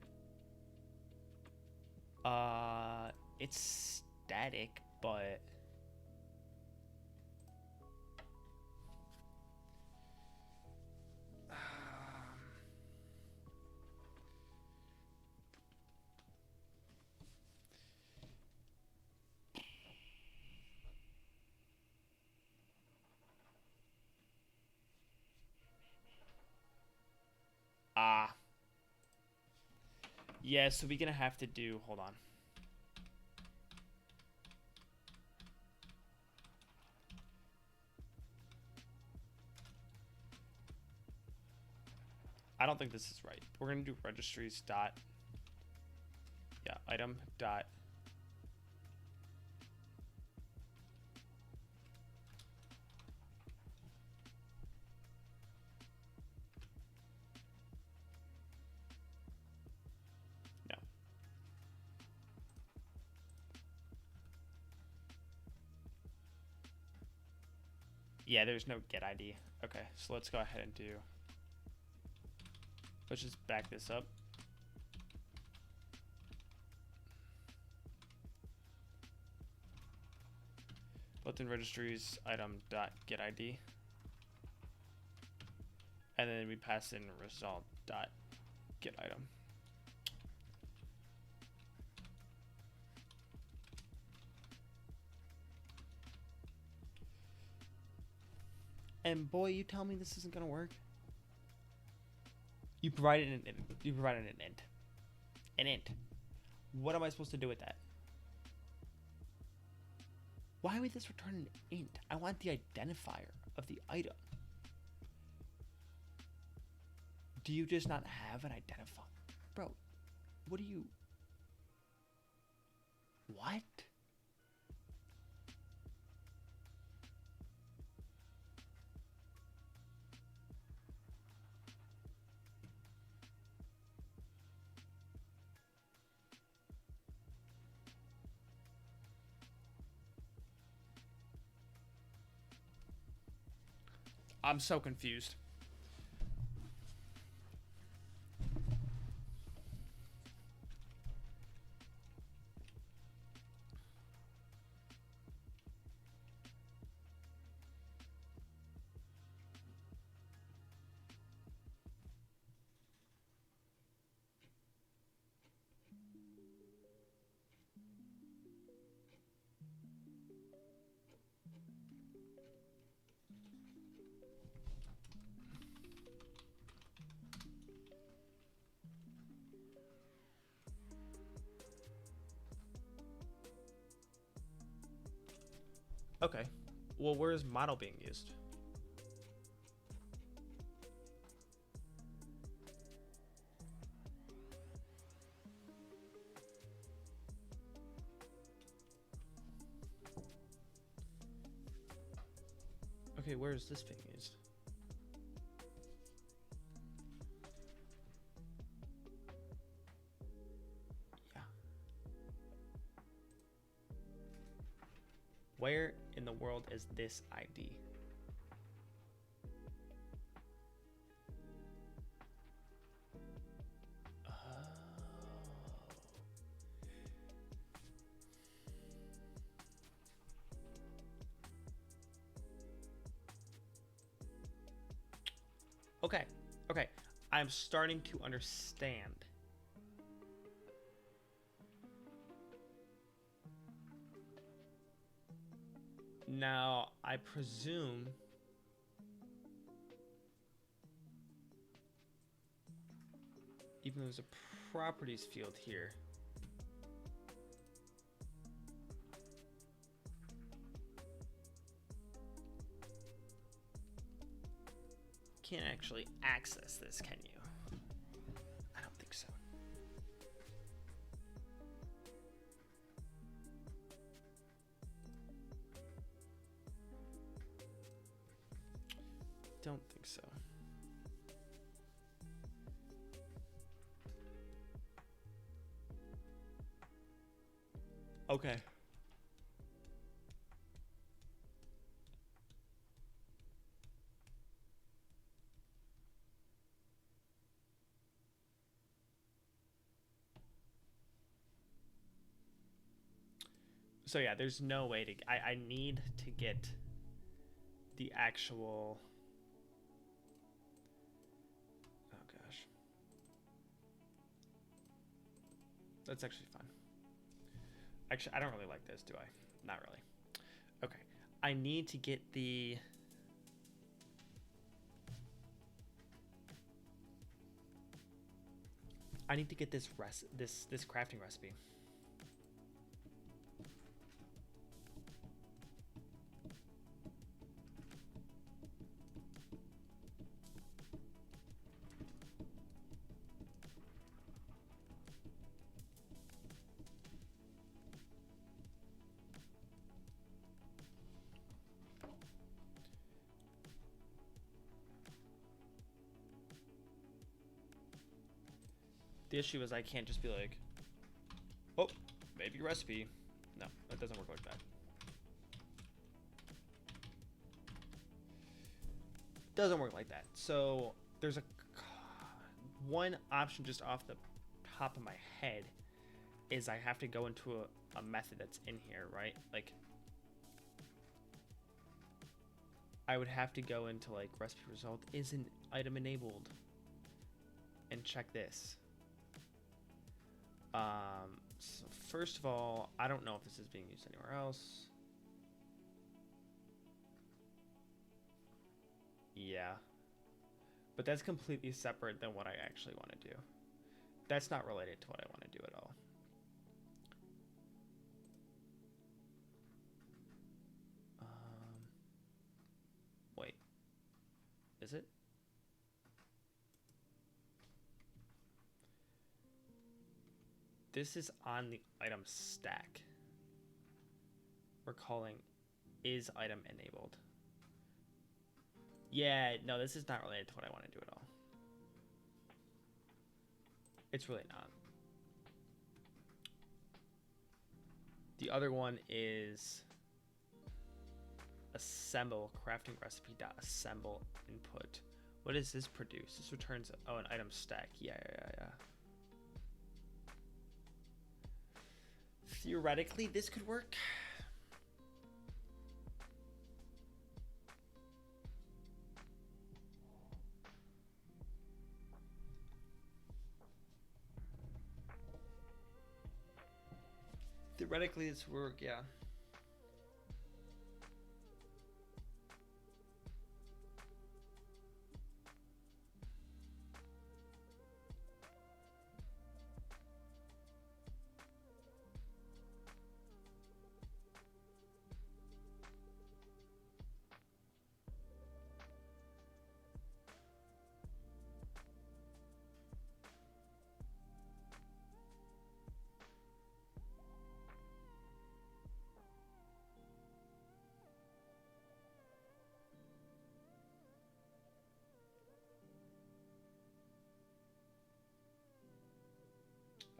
[SPEAKER 1] It's static, but yeah, so we're gonna have to do, hold on. I don't think this is right. We're gonna do registries dot, yeah, item dot no. Yeah, there's no get ID. Okay, so let's go ahead and do Let's just back this up. Built-in registries item dot get ID, and then we pass in result dot get item. And boy, you tell me this isn't gonna work. You provided an int. You provided an int. An int. What am I supposed to do with that? Why would this return an int? I want the identifier of the item. Do you just not have an identifier? Bro, what do you... What? I'm so confused. Okay. Well, where is model being used? Okay, where is this being used? Yeah. Where in the world is this ID? Oh. Okay, okay. I'm starting to understand. Now, I presume even though there's a properties field here, can't actually access this, can you? I don't think so. Don't think so. Okay. So yeah, there's no way to... I need to get the actual... Oh gosh. That's actually fine. Actually, I don't really like this, do I? Not really. Okay. I need to get the... I need to get this this crafting recipe. The issue is I can't just be like, oh, maybe recipe. No, it doesn't work like that. Doesn't work like that. So there's a one option just off the top of my head is I have to go into a method that's in here, right? Like, I would have to go into like recipe result is an item enabled and check this. So first of all, I don't know if this is being used anywhere else. Yeah. But that's completely separate than what I actually want to do. That's not related to what I want to do at all. Wait. Is it? This is on the item stack. We're calling is item enabled. Yeah, no, this is not related to what I want to do at all. It's really not. The other one is assemble crafting recipe dot assemble input. What does this produce? This returns an item stack. Yeah. Theoretically, this could work. Theoretically, this would work, yeah.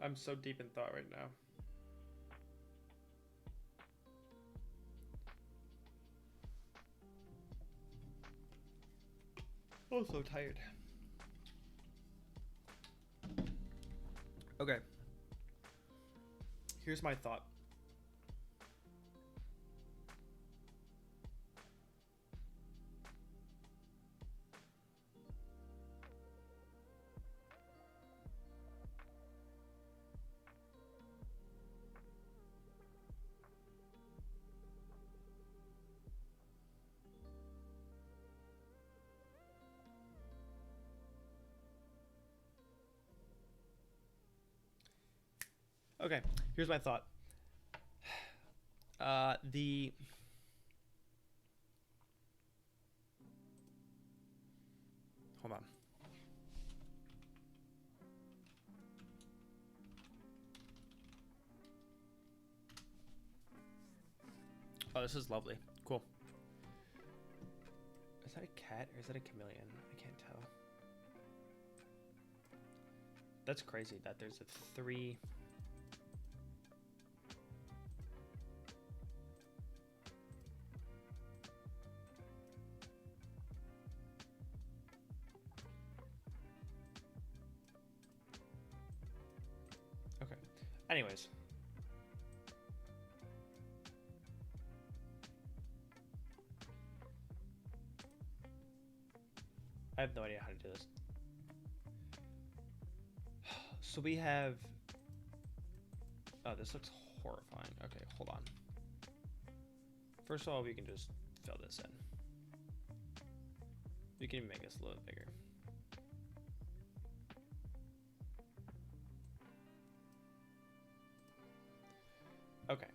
[SPEAKER 1] I'm so deep in thought right now. Oh, so tired. Okay. Here's my thought. Okay, here's my thought. Hold on. Oh, this is lovely. Cool. Is that a cat or is that a chameleon? I can't tell. That's crazy that there's a 3. Okay. Anyways. I have no idea how to do this. So we have... Oh, this looks horrifying. Okay, hold on. First of all, we can just fill this in. We can even make this a little bit bigger. Okay.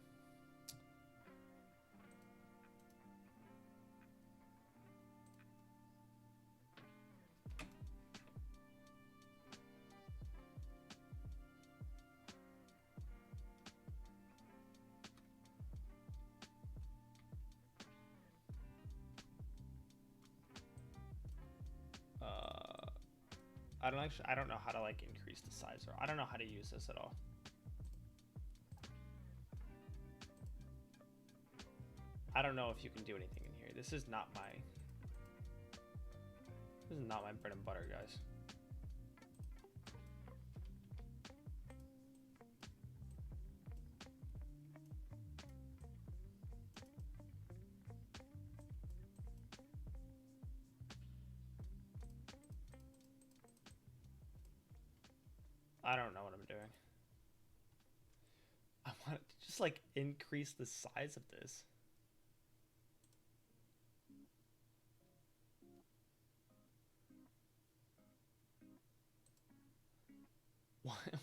[SPEAKER 1] I don't know how to like increase the size, or I don't know how to use this at all. I don't know if you can do anything in here. This is not my bread and butter, guys. I don't know what I'm doing. I want to just like increase the size of this.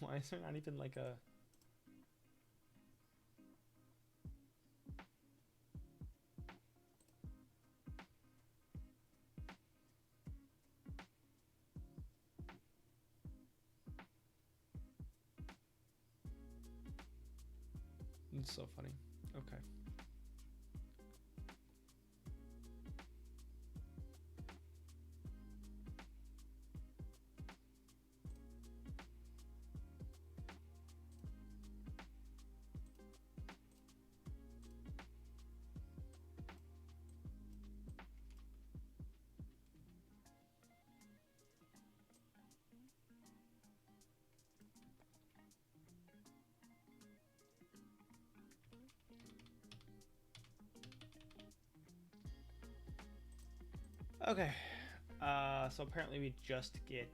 [SPEAKER 1] Why is there not even like a... It's so funny. Okay. Okay. So apparently we just get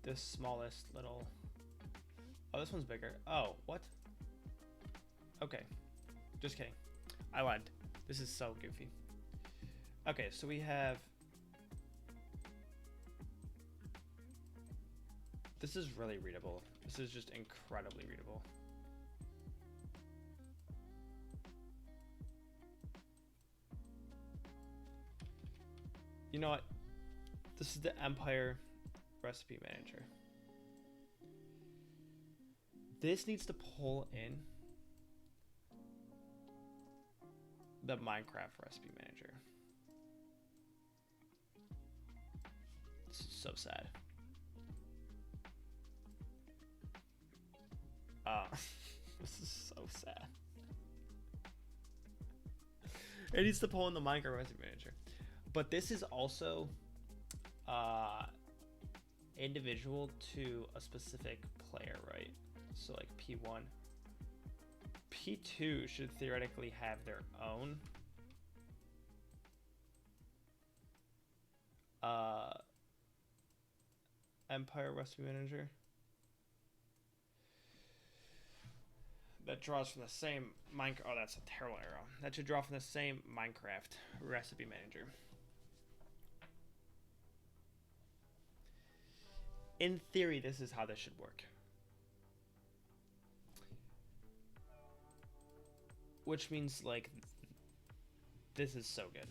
[SPEAKER 1] the smallest little... Oh, this one's bigger. Oh, what? Okay. Just kidding. I lied. This is so goofy. Okay, so we have... This is really readable. This is just incredibly readable. You know what? This is the Empire Recipe Manager. This needs to pull in the Minecraft Recipe Manager. This is so sad. This is so sad. It needs to pull in the Minecraft Recipe Manager. But this is also individual to a specific player, right? So like P1. P2 should theoretically have their own Empire Recipe Manager that draws from the same Minecraft. Oh, that's a terrible arrow. That should draw from the same Minecraft Recipe Manager. In theory, this is how this should work. Which means, like, this is so good.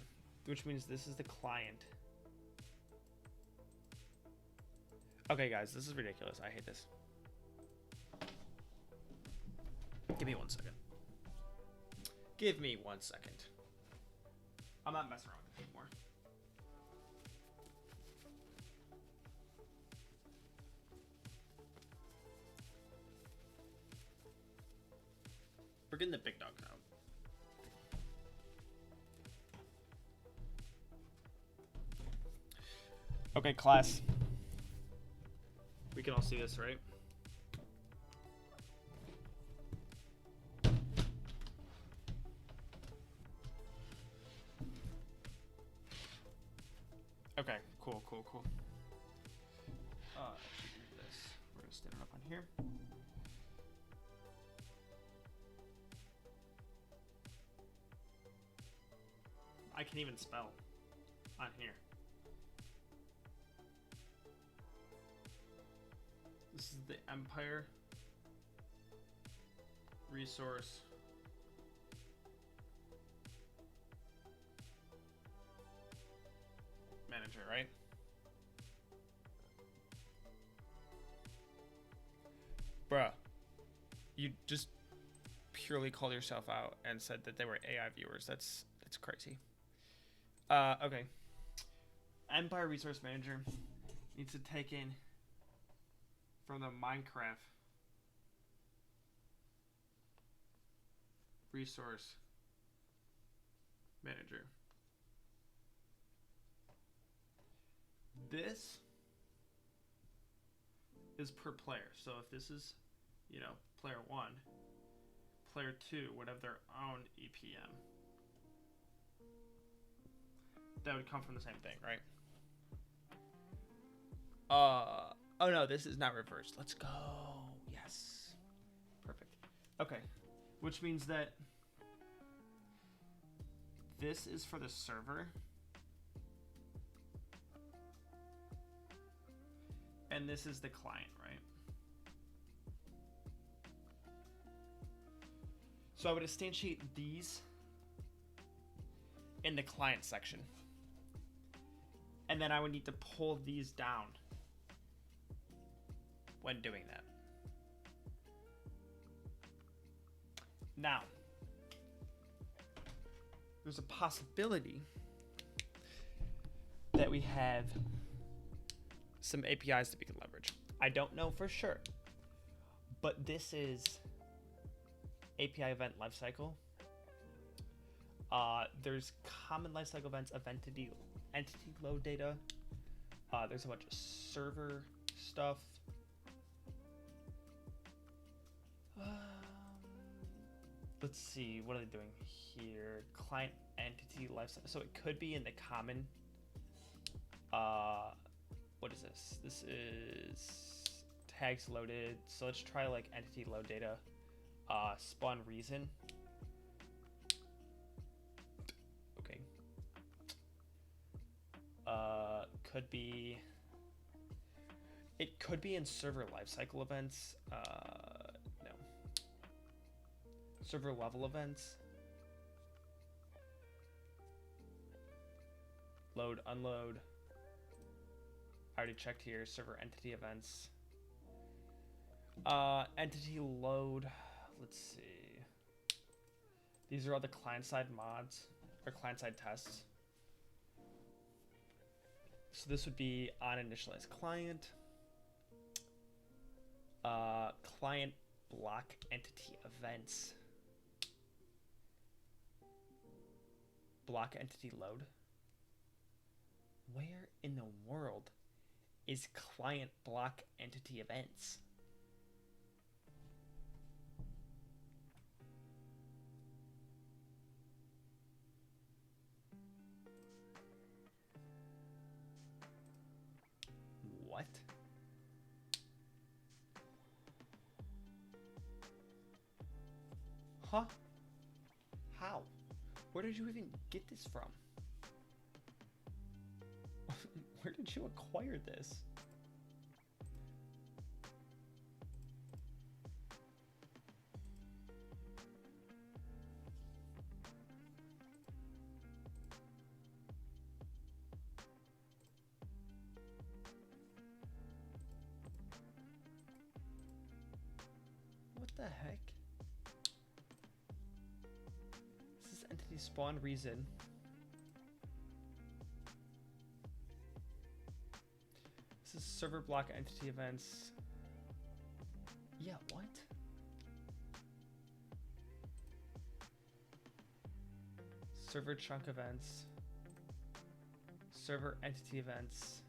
[SPEAKER 1] Which means this is the client. Okay, guys, this is ridiculous. I hate this. Give me 1 second. Give me 1 second. I'm not messing around with it anymore. We're getting the big dogs out. Okay, class. We can all see this, right? Okay, cool. This. We're gonna stand it up on here. I can even spell on here. This is the Empire Resource Manager, right? Bruh, you just purely called yourself out and said that they were AI viewers. That's crazy. Okay. Empire Resource Manager needs to take in from the Minecraft Resource Manager. This is per player. So if this is, you know, player 1, player 2 would have their own EPM. That would come from the same thing, right? Oh no, this is not reversed. Let's go. Yes. Perfect. Okay. Which means that this is for the server. And this is the client, right? So I would instantiate these in the client section. And then I would need to pull these down when doing that. Now, there's a possibility that we have some APIs that we can leverage. I don't know for sure, but this is API event lifecycle. There's common lifecycle events, entity load data. There's a bunch of server stuff. Let's see, what are they doing here? Client entity lifecycle. So it could be in the common. What is this? This is tags loaded. So let's try like entity load data. Spawn reason. Okay. Could be. It could be in server lifecycle events. No. Server level events. Load, unload. I already checked here. Server entity events. Entity load. Let's see. These are all the client-side mods or client-side tests. So this would be on initialized client. Client block entity events. Block entity load. Where in the world is client block entity events? What? Huh? How? Where did you even get this from? Where did you acquire this? What the heck? This is entity spawn reason. This is server block entity events. Yeah, what? Server chunk events. Server entity events.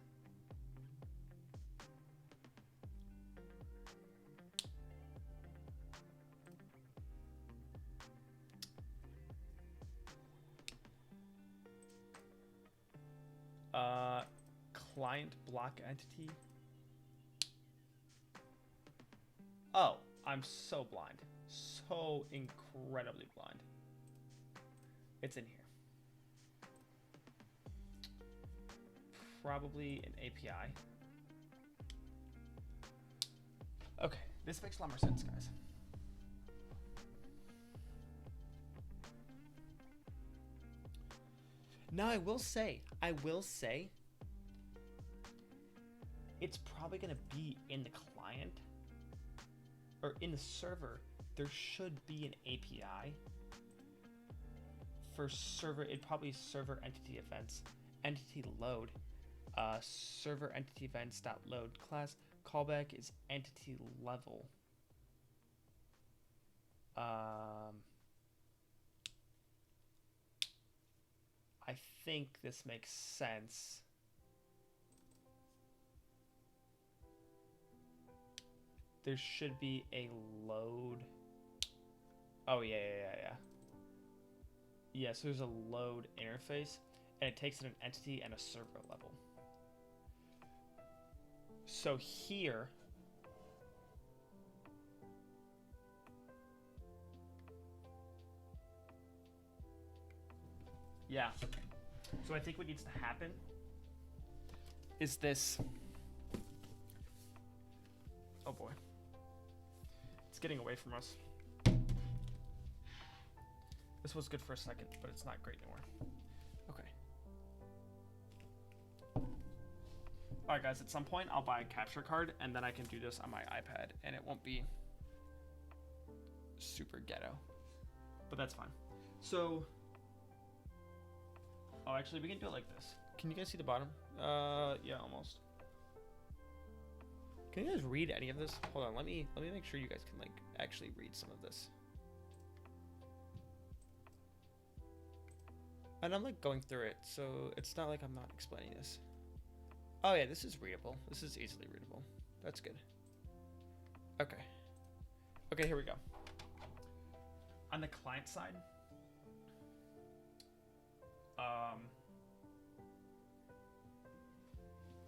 [SPEAKER 1] Client block entity. Oh, I'm so blind. So incredibly blind. It's in here. Probably an API. Okay, this makes a lot more sense, guys. Now I will say, it's probably going to be in the client or in the server. There should be an API for server. It'd probably server entity events, entity load, server entity events dot load class. Callback is entity level. I think this makes sense. There should be a load. Oh, yeah. Yeah, so there's a load interface, and it takes in an entity and a server level. So here, yeah. So I think what needs to happen is this. Oh boy. It's getting away from us. This was good for a second, but it's not great anymore. Okay. Alright guys, at some point I'll buy a capture card and then I can do this on my iPad and it won't be super ghetto. But that's fine. So, oh actually we can do it like this. Can you guys see the bottom? Yeah, almost. Can you guys read any of this? Hold on, let me make sure you guys can like actually read some of this. And I'm like going through it, so it's not like I'm not explaining this. Oh yeah, this is readable. This is easily readable. That's good. Okay. Okay, here we go. On the client side,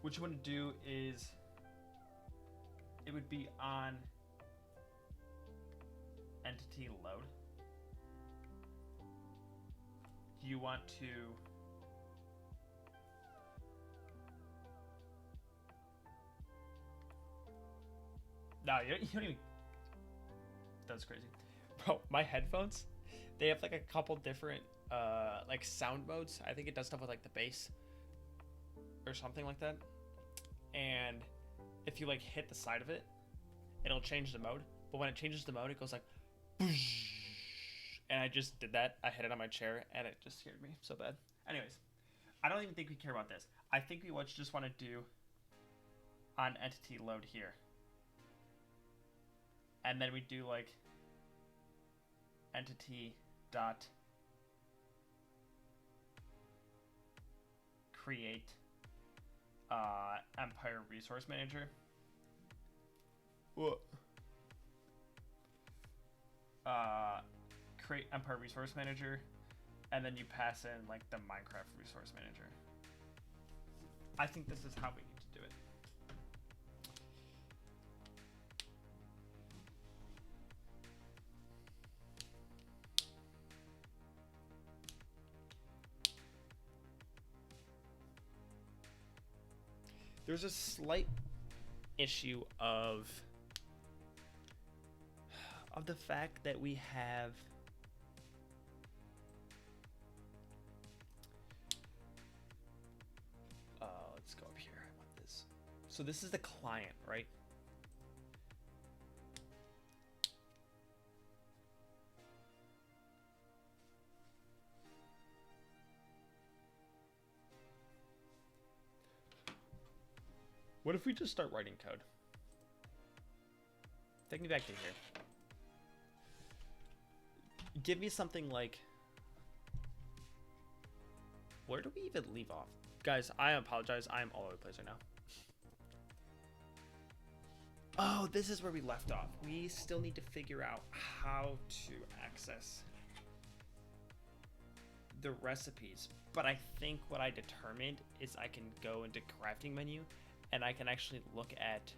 [SPEAKER 1] what you want to do is, it would be on entity load. You want to no, you don't even. That's crazy, bro. My headphones, they have like a couple different like sound modes. I think it does stuff with like the bass or something like that. And if you like hit the side of it, it'll change the mode. But when it changes the mode, it goes like, boosh. And I just did that. I hit it on my chair, and it just scared me so bad. Anyways, I don't even think we care about this. I think we just want to do on entity load here. And then we do like entity dot create Empire Resource Manager. What? Create Empire Resource Manager, and then you pass in like the Minecraft Resource Manager. I think this is how we need to do it. There's a slight issue of the fact that we have let's go up here. I want this. So this is the client, right? What if we just start writing code? Take me back to here. Give me something like, where do we even leave off? Guys, I apologize. I am all over the place right now. Oh, this is where we left off. We still need to figure out how to access the recipes. But I think what I determined is I can go into crafting menu and I can actually look at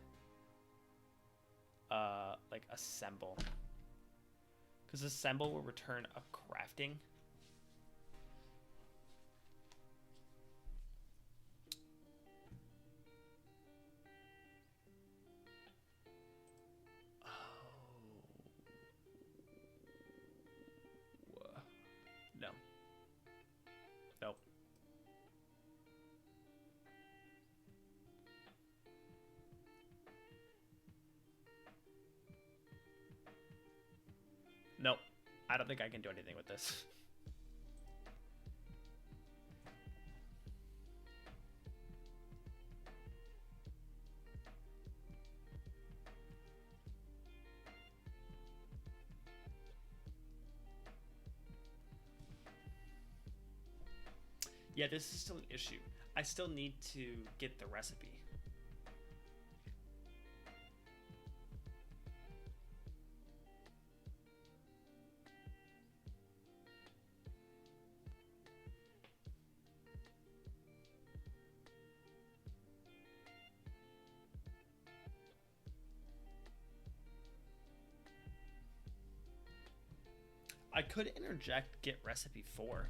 [SPEAKER 1] like assemble. Because assemble will return a crafting. No. Nope. Nope. I don't think I can do anything with this. Yeah, this is still an issue. I still need to get the recipe. I could interject get recipe 4.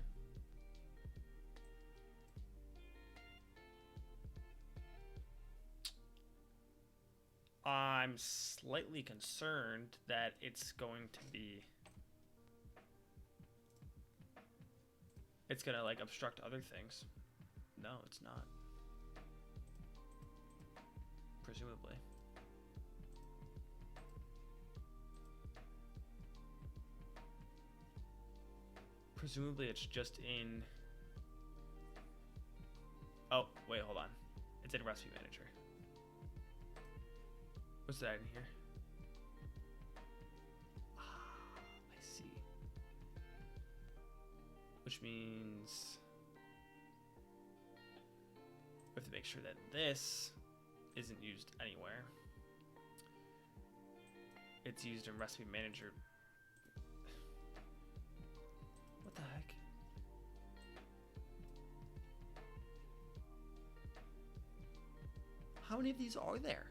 [SPEAKER 1] I'm slightly concerned that it's going to be... It's gonna like obstruct other things. No, it's not. Presumably. Presumably it's just in... Oh, wait, hold on. It's in Recipe Manager. What's that in here? Ah, I see. Which means we have to make sure that this isn't used anywhere. It's used in Recipe Manager. What the heck? How many of these are there?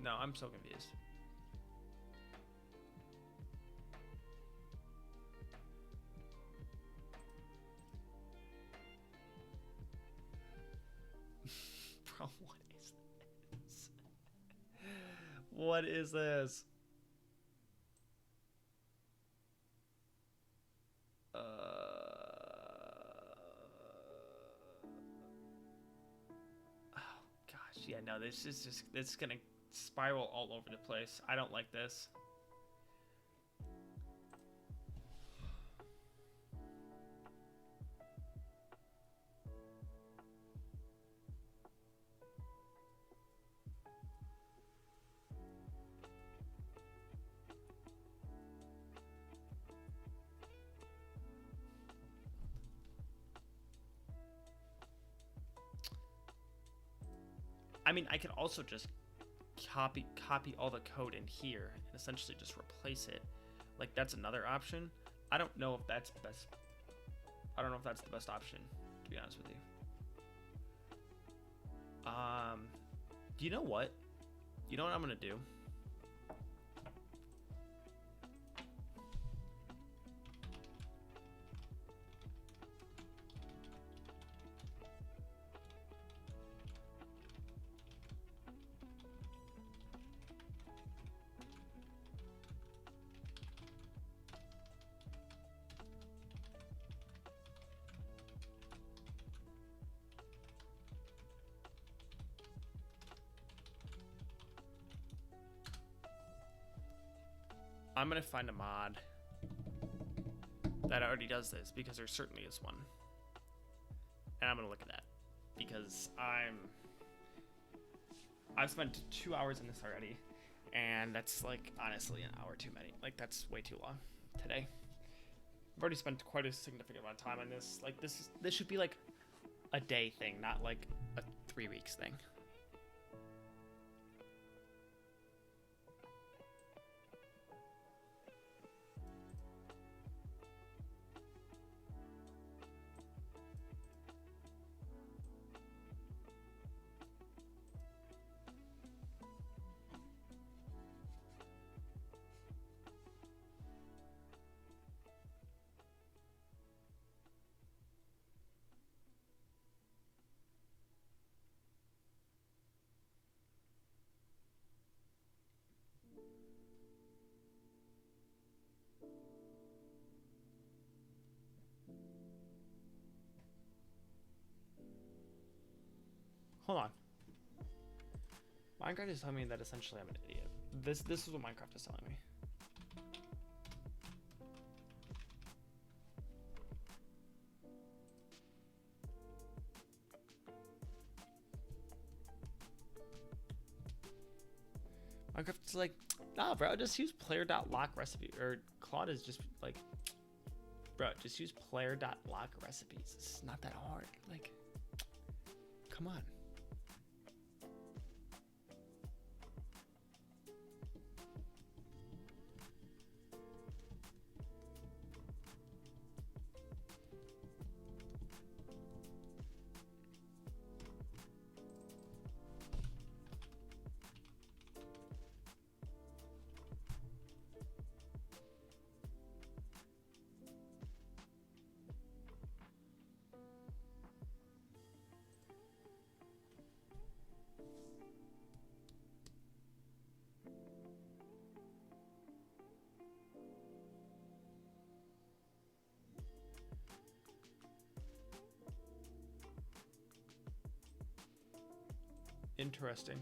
[SPEAKER 1] No, I'm so confused. Bro, what is this? What is this? Oh gosh, yeah, no, this is just, it's gonna spiral all over the place. I don't like this. I mean, I could also just copy all the code in here and essentially just replace it. Like, that's another option. I don't know if that's best. I don't know if that's the best option, to be honest with you. Do you know what? You know what I'm gonna do? I'm gonna find a mod that already does this, because there certainly is one. And I'm gonna look at that because I've spent 2 hours in this already, and that's like honestly an hour too many. Like, that's way too long today. I've already spent quite a significant amount of time on this. Like, this should be like a day thing, not like a 3 weeks thing. Hold on. Minecraft is telling me that essentially I'm an idiot. This is what Minecraft is telling me. Minecraft's like, nah, bro, just use player.lock recipe, or Claude is just like, bro, just use player.lock recipes. It's not that hard. Like, come on. Interesting.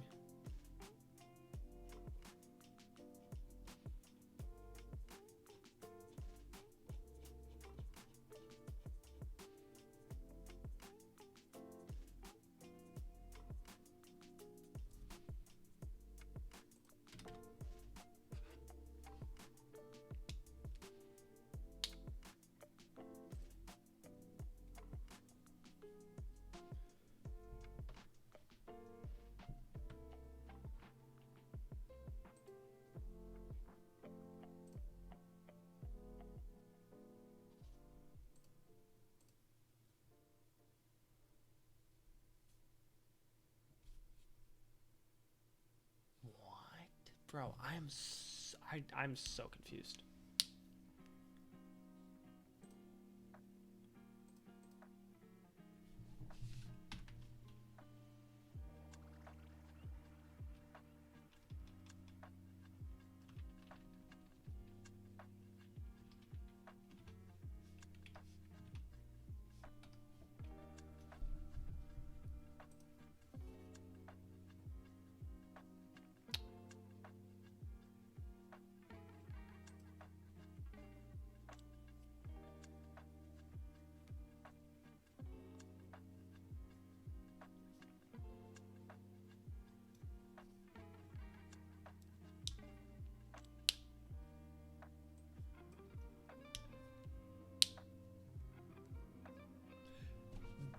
[SPEAKER 1] Bro, I'm so confused.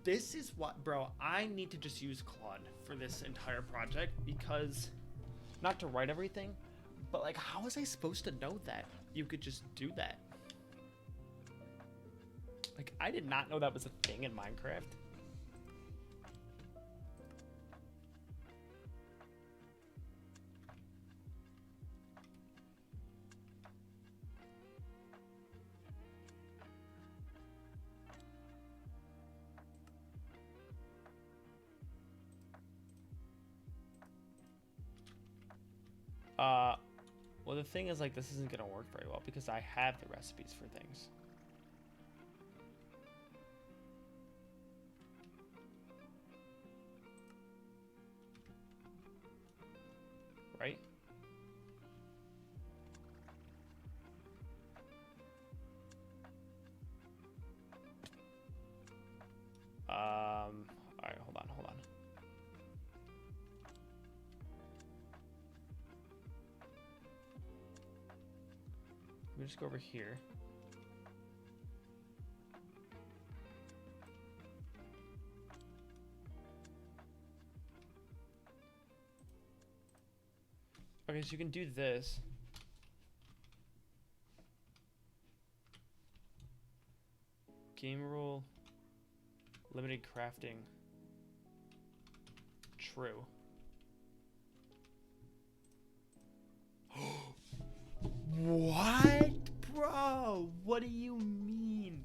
[SPEAKER 1] This is what, bro, I need to just use Claude for this entire project because, not to write everything, but like, how was I supposed to know that you could just do that? Like, I did not know that was a thing in Minecraft. Well, the thing is, like, this isn't gonna work very well because I have the recipes for things. Right? Alright, hold on. Let me just go over here. Okay, so you can do this. Game rule. Limited crafting. True. What? Bro, what do you mean?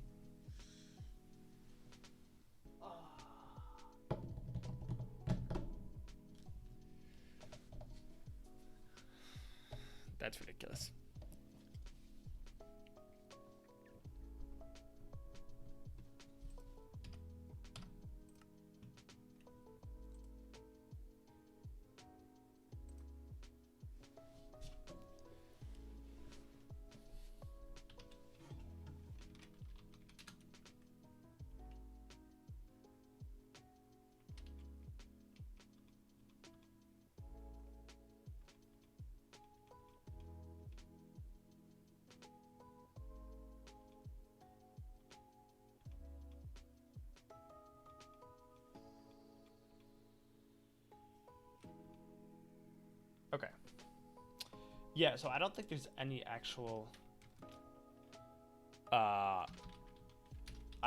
[SPEAKER 1] That's ridiculous. Okay. Yeah, so I don't think there's any actual I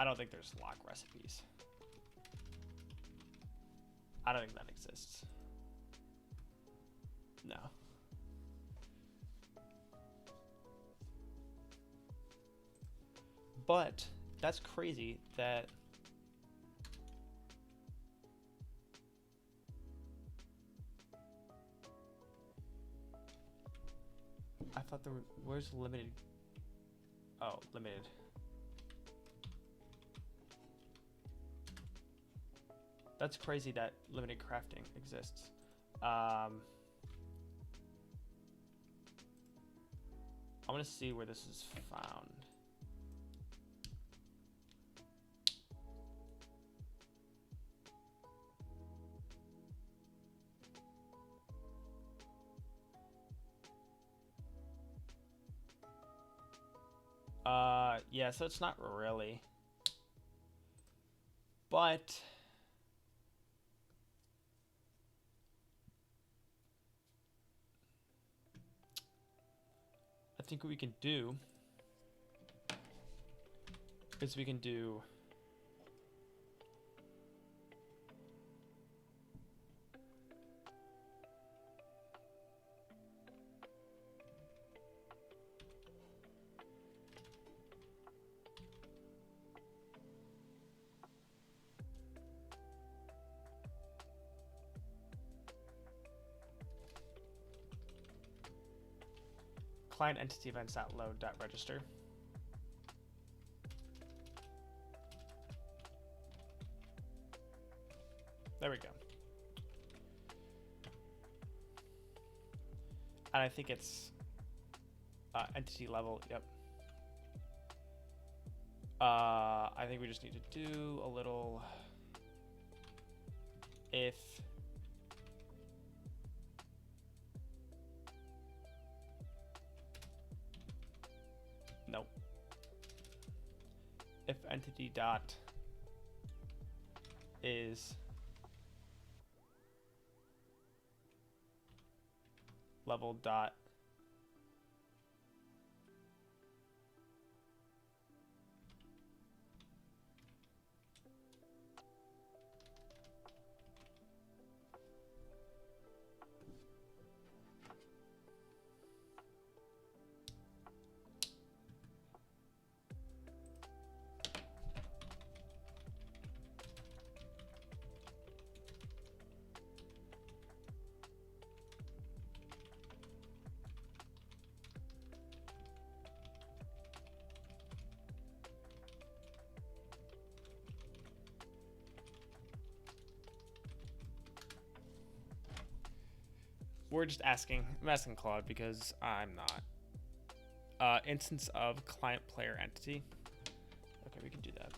[SPEAKER 1] don't think there's lock recipes. I don't think that exists. No. But that's crazy that I thought there were, where's limited? Oh, limited. That's crazy that limited crafting exists. I'm going to see where this is found. Yeah, so it's not really. But I think what we can do is we can do client entity events.load.register. There we go. And I think it's entity level. Yep. I think we just need to do a little if no. If entity dot is level dot we're just asking. I'm asking Claude because I'm not. Instance of client player entity. Okay, we can do that.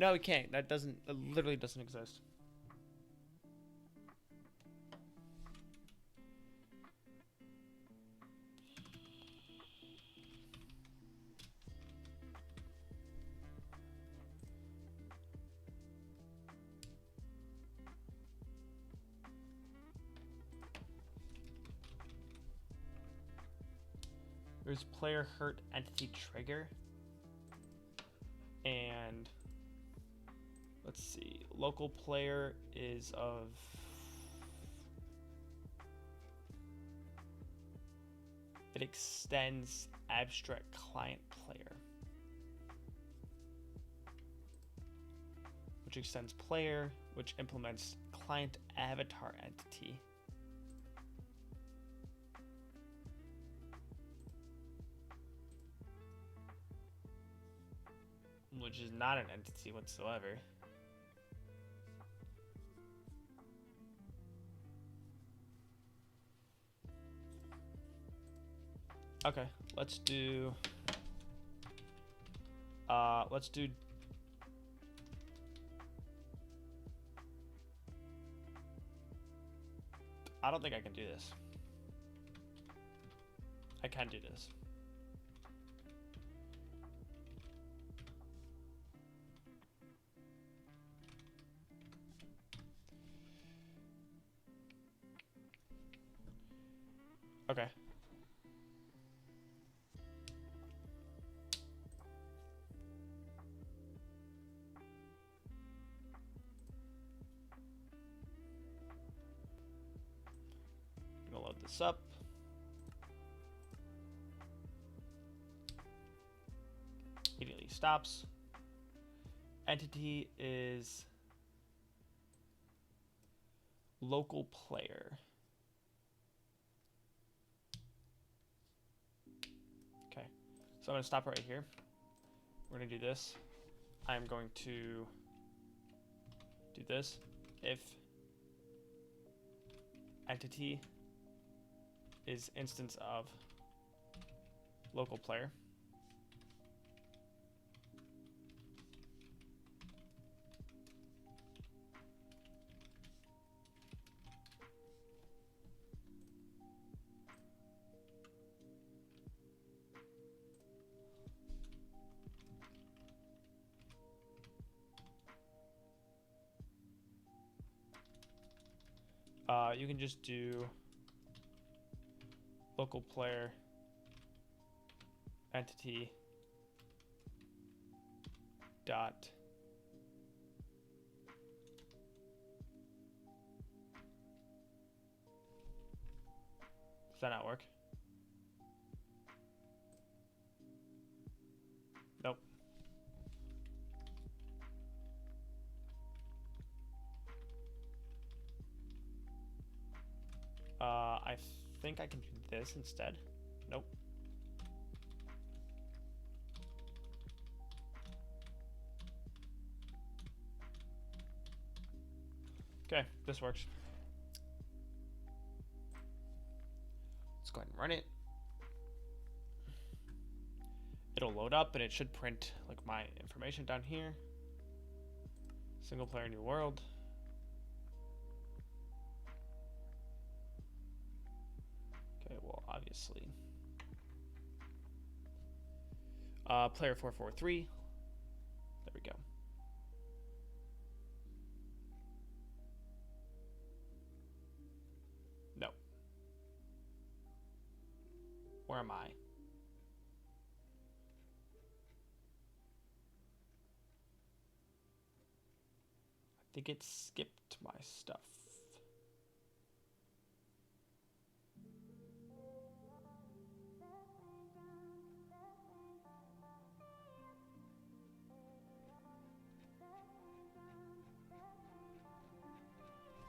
[SPEAKER 1] No, we can't. That literally doesn't exist. There's player hurt entity trigger. And let's see. Local player is of it extends abstract client player, which extends player, which implements client avatar entity. Which is not an entity whatsoever. Okay, let's do I don't think I can do this. I can do this. Okay. I'm gonna load this up. stops. Entity is local player. Okay, so I'm going to stop right here. We're going to do this. I'm going to do this. If entity is instance of local player, you can just do local player entity dot does that not work? Nope. I think I can do this instead. Nope. Okay, this works. Let's go ahead and run it. It'll load up and it should print like my information down here. Single player new world. Okay, well, obviously. Player 443. There we go. No. Where am I? I think it skipped my stuff.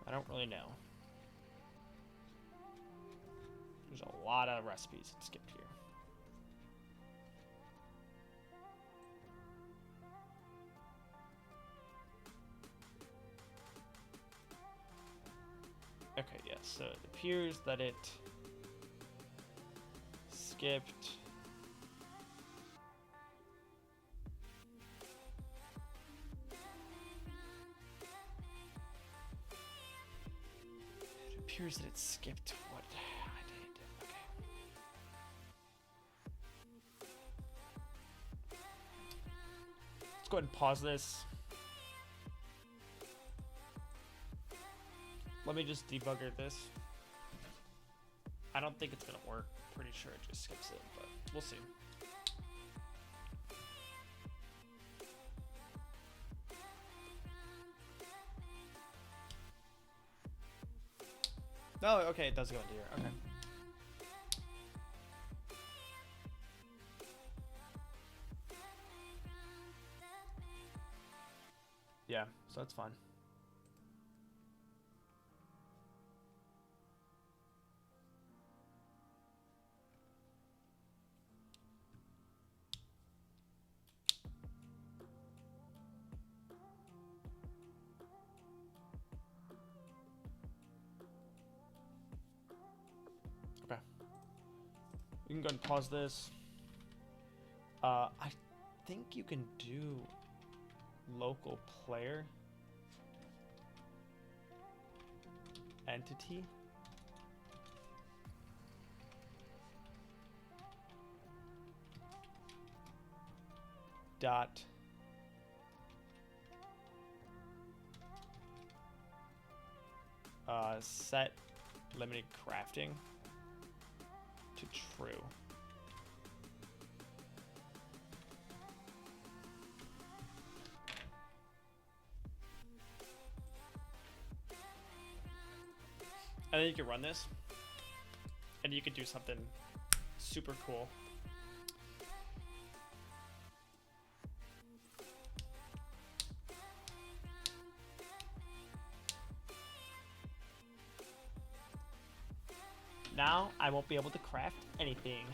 [SPEAKER 1] I don't really know. There's a lot of recipes that skipped here. Okay, yes, so it appears that it skipped that it skipped what I did. Okay. Let's go ahead and pause this. Let me just debugger this. I don't think it's gonna work. Pretty sure it just skips it, but we'll see. Oh, okay, it does go into here. Okay. Yeah, so that's fine. Okay. You can go and pause this. I think you can do local player entity. Dot set limited crafting to true. And then you can run this and you can do something super cool. now I won't be able to craft anything.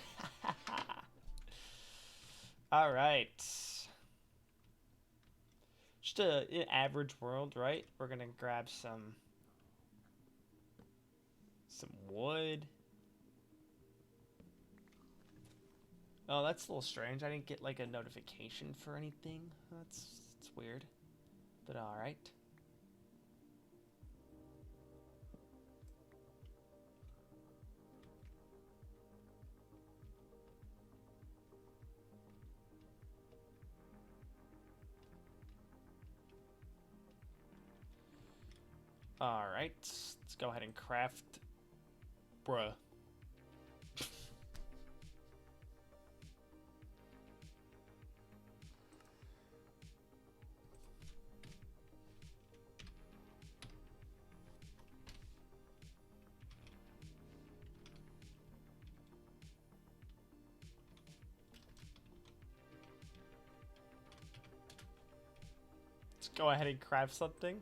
[SPEAKER 1] All right. Just an average world, right? We're gonna grab some wood. Oh, that's a little strange. I didn't get like a notification for anything. That's weird. But all right. All right. Let's go ahead and craft, bruh. Let's go ahead and craft something.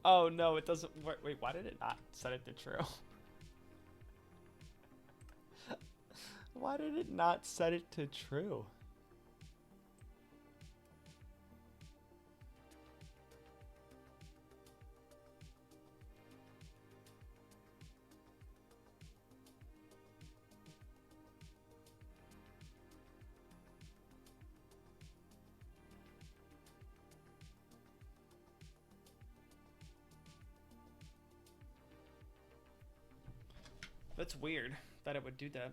[SPEAKER 1] Oh no, it doesn't work. Wait, why did it not set it to true? Why did it not set it to true? That's weird that it would do that.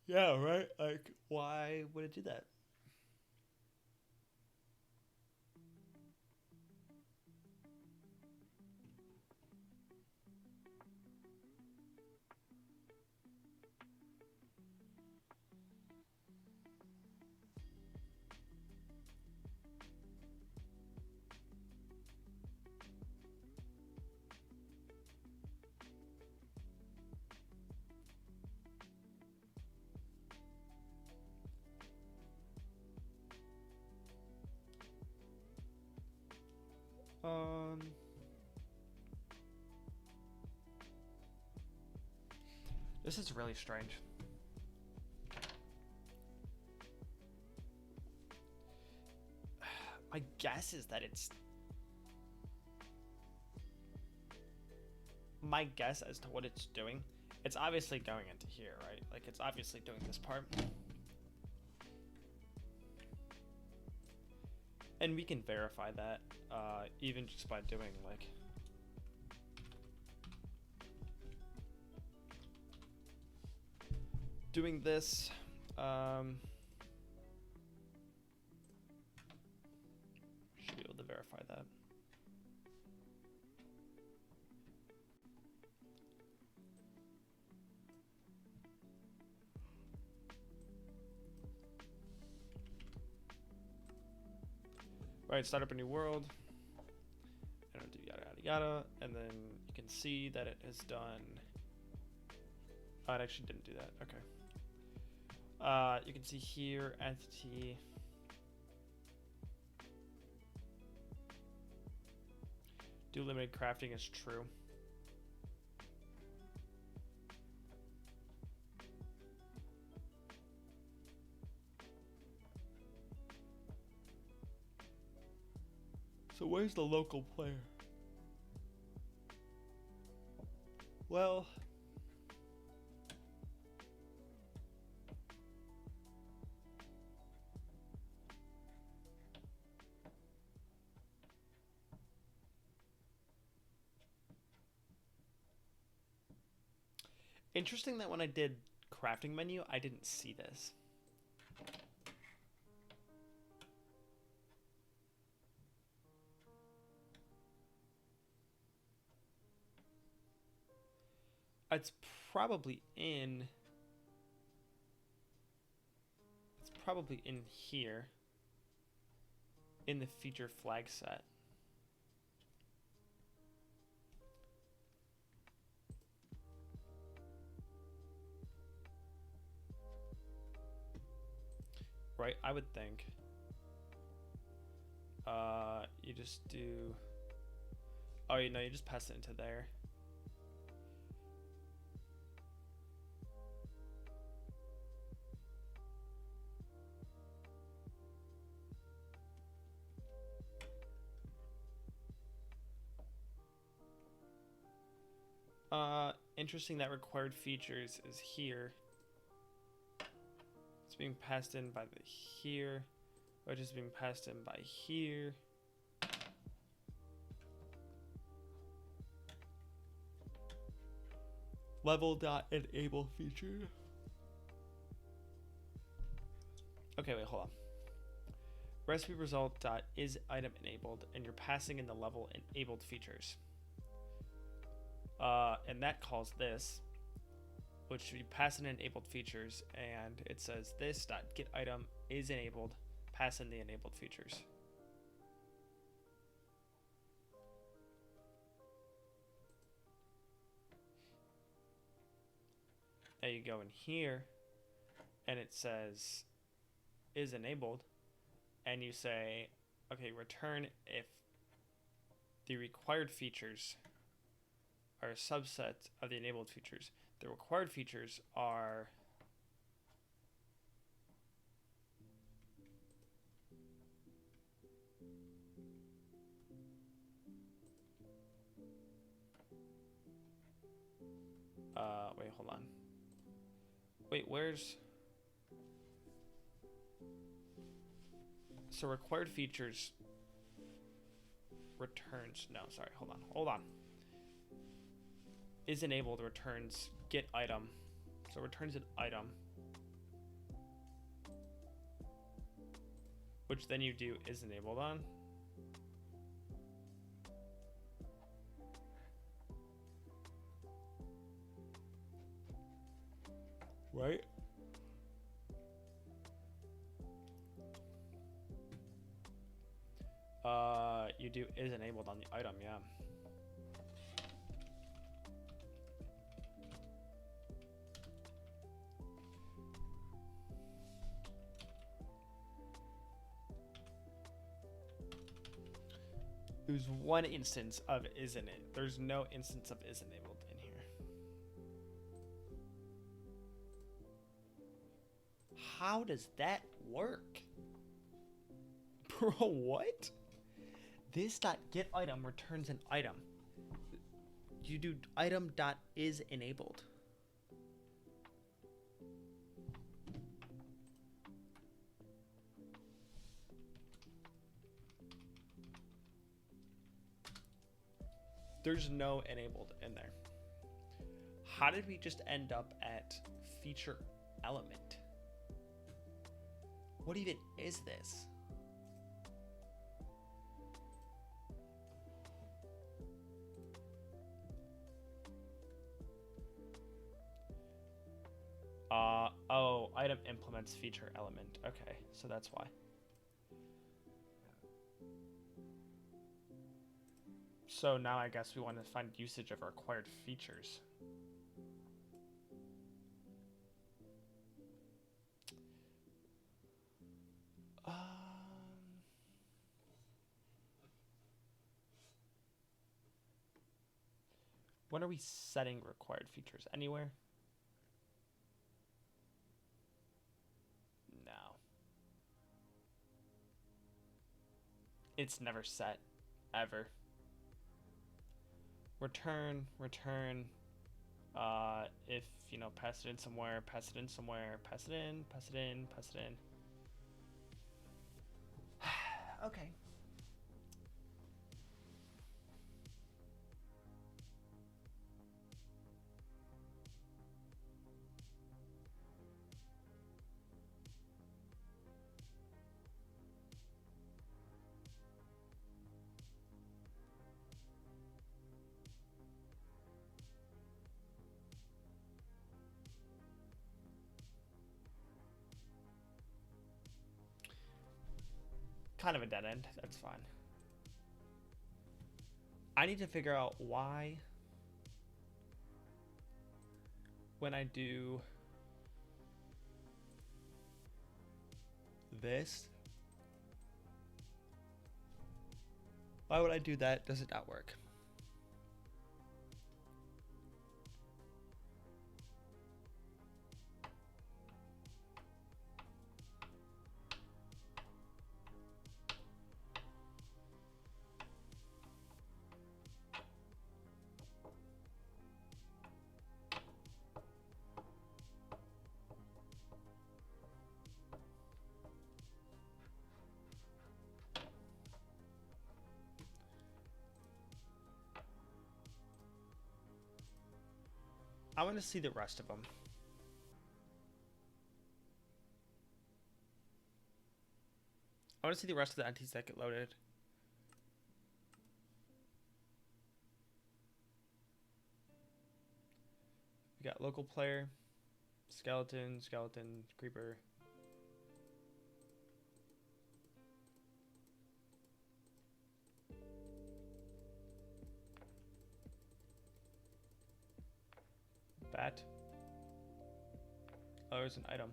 [SPEAKER 1] Yeah, right? Like, why would it do that? This is really strange. My guess is that it's... My guess as to what it's doing, it's obviously going into here, right? Like, it's obviously doing this part. And we can verify that, even just by doing, like... Doing this, should be able to verify that. Right, start up a new world. And it'll do yada yada yada, and then you can see that it has done. Oh, it actually didn't do that. Okay. You can see here entity. Do limited crafting is true. So where's the local player? Well, interesting that when I did crafting menu, I didn't see this. It's probably in... It's probably in here. In the feature flag set. right? I would think. You just do. Oh, you know, you just pass it into there. Interesting that required features is here. It's being passed in by the here, which is being passed in by here. Level.enable feature. Okay, wait, hold on. Recipe result dot is item enabled, and you're passing in the level enabled features. And that calls this, which should be passing in enabled features, and it says this dot get item is enabled, pass in the enabled features. Now you go in here, and it says is enabled, and you say, okay, return if the required features are a subset of the enabled features. The required features are wait, hold on. Wait, where's... So required features returns... No, sorry, hold on. Is enabled returns get item. So returns an item. Which then you do is enabled on. Right? You do is enabled on the item, yeah. There's one instance of isn't it. There's no instance of is enabled in here. How does that work? Bro, what? This dot get item returns an item. You do item dot is enabled. There's no enabled in there. How did we just end up at feature element? What even is this? Oh, item implements feature element. Okay, so that's why. So now I guess we want to find usage of required features. When are we setting required features? Anywhere? No. It's never set, ever. Return, if, you know, pass it in somewhere, pass it in somewhere, pass it in, pass it in, pass it in. Okay. Kind of a dead end. That's fine. I need to figure out why when I do this. Why would I do that? Does it not work? I want to see the rest of them. I want to see the rest of the entities that get loaded. We got local player, skeleton, creeper. Bat. Oh, there's an item.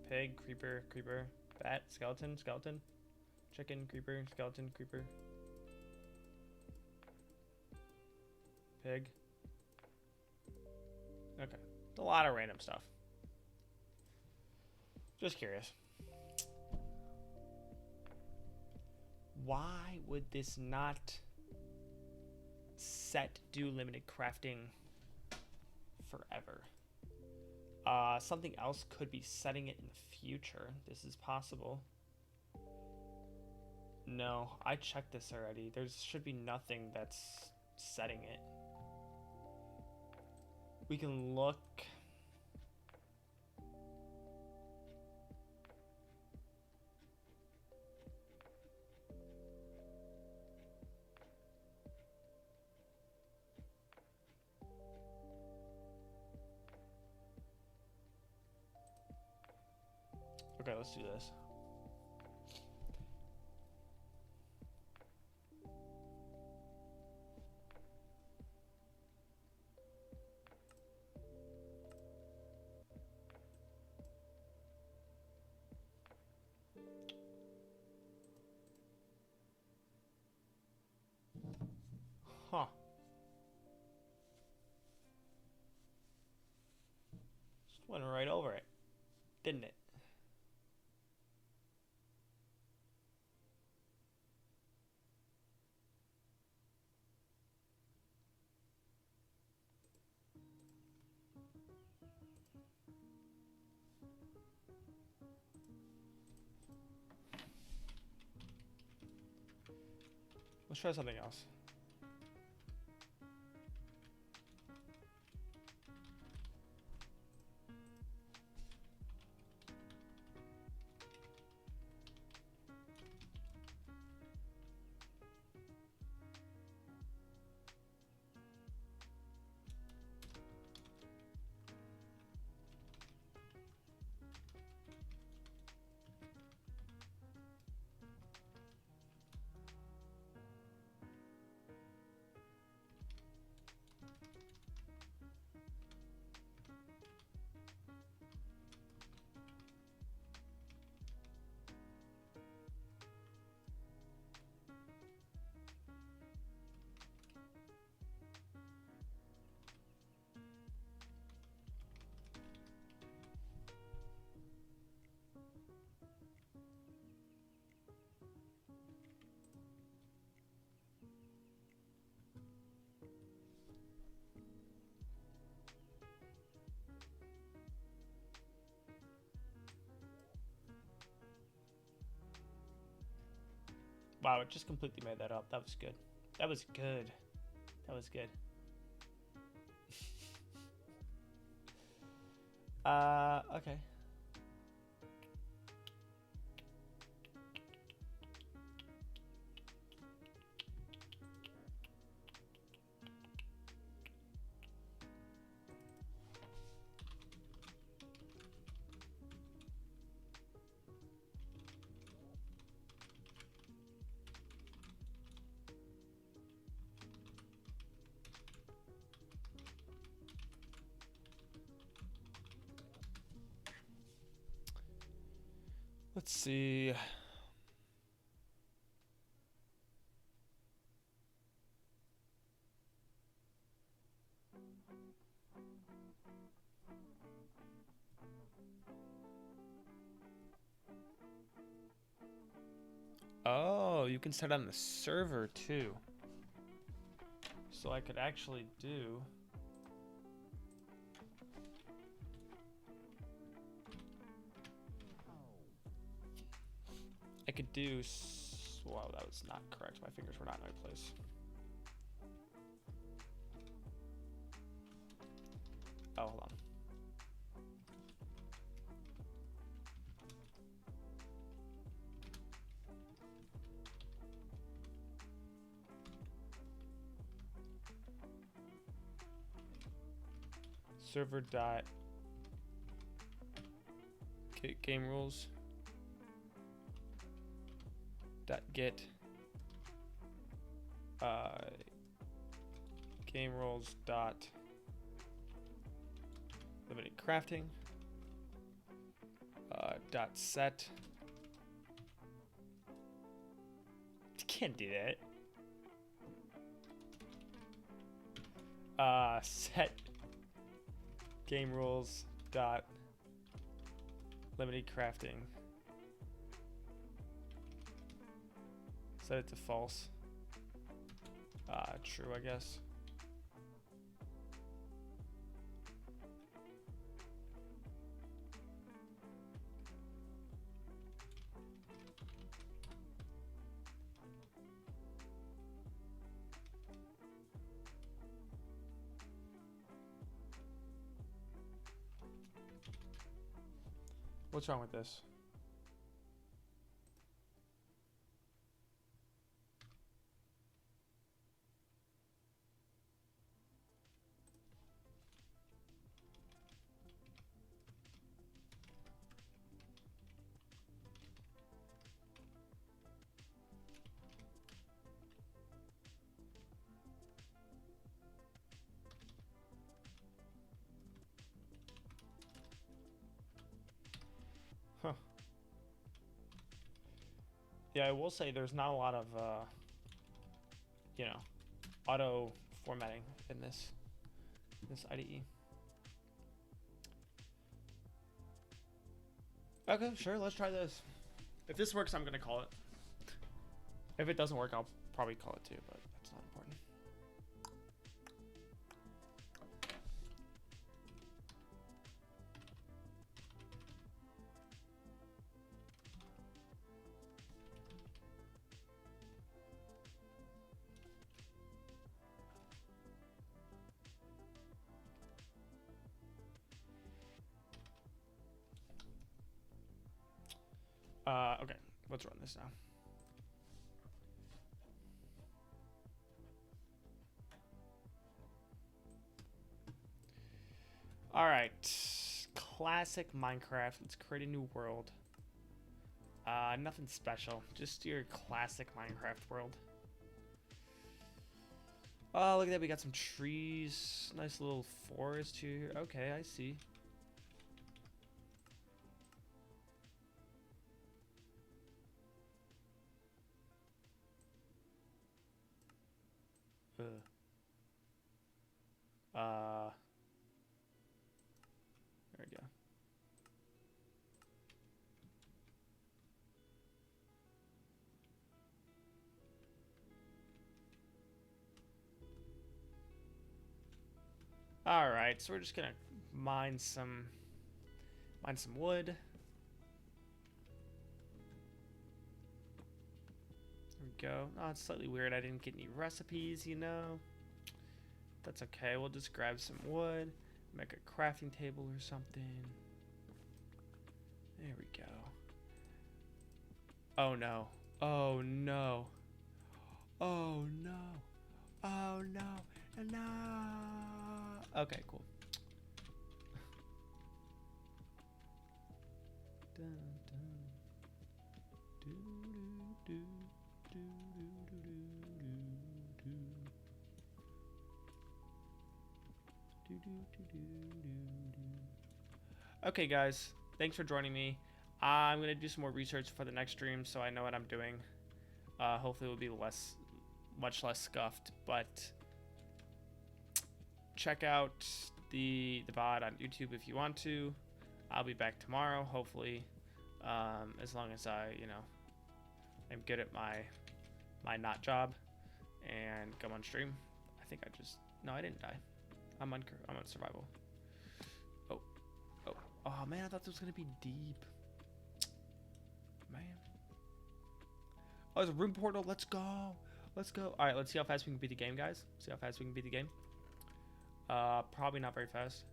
[SPEAKER 1] Pig, creeper, bat, skeleton, chicken, creeper, skeleton, creeper. Pig. Okay. A lot of random stuff. Just curious. Why would this not set do limited crafting forever? Something else could be setting it in the future. This is possible. No, I checked this already. There should be nothing that's setting it. We can look. Okay, let's do this. Huh. Just went right over it, didn't it? Let's try something else. Wow, it just completely made that up. That was good. That was good. That was good. Okay. Let's see. Oh, you can set on the server too. So I could actually do... I could do... Wow, that was not correct. My fingers were not in the right place. Oh, hold on. Server dot game rules dot get game rules dot limited crafting dot set. You can't do that. Set game rules dot limited crafting. Set it to false. True, I guess. What's wrong with this? Huh. Yeah, I will say there's not a lot of, you know, auto formatting in this IDE. Okay, sure, let's try this. If this works, I'm gonna call it. If it doesn't work, I'll probably call it too, but that's not important. Okay, let's run this now. All right, classic Minecraft. Let's create a new world. Nothing special, just your classic Minecraft world. Oh, look at that, we got some trees. Nice little forest here. Okay, I see. There we go. All right, so we're just gonna mine some wood. There we go. Oh, it's slightly weird. I didn't get any recipes, you know. That's okay. We'll just grab some wood, make a crafting table or something. There we go. Oh no. Oh no. Oh no. Oh no. No. Okay, cool. Dun, dun. Do, do, do, do, do, do, do, do, do, do, do, do. Okay, guys, thanks for joining me. I'm gonna do some more research for the next stream so I know what I'm doing. Hopefully it will be much less scuffed, but check out the VOD on YouTube if you want to. I'll be back tomorrow, hopefully, as long as I, am good at my not job and come on stream. I think no, I didn't die. I'm on survival. Oh man, I thought this was gonna be deep. Man. Oh, there's a room portal. Let's go. All right, let's see how fast we can beat the game, guys. Probably not very fast.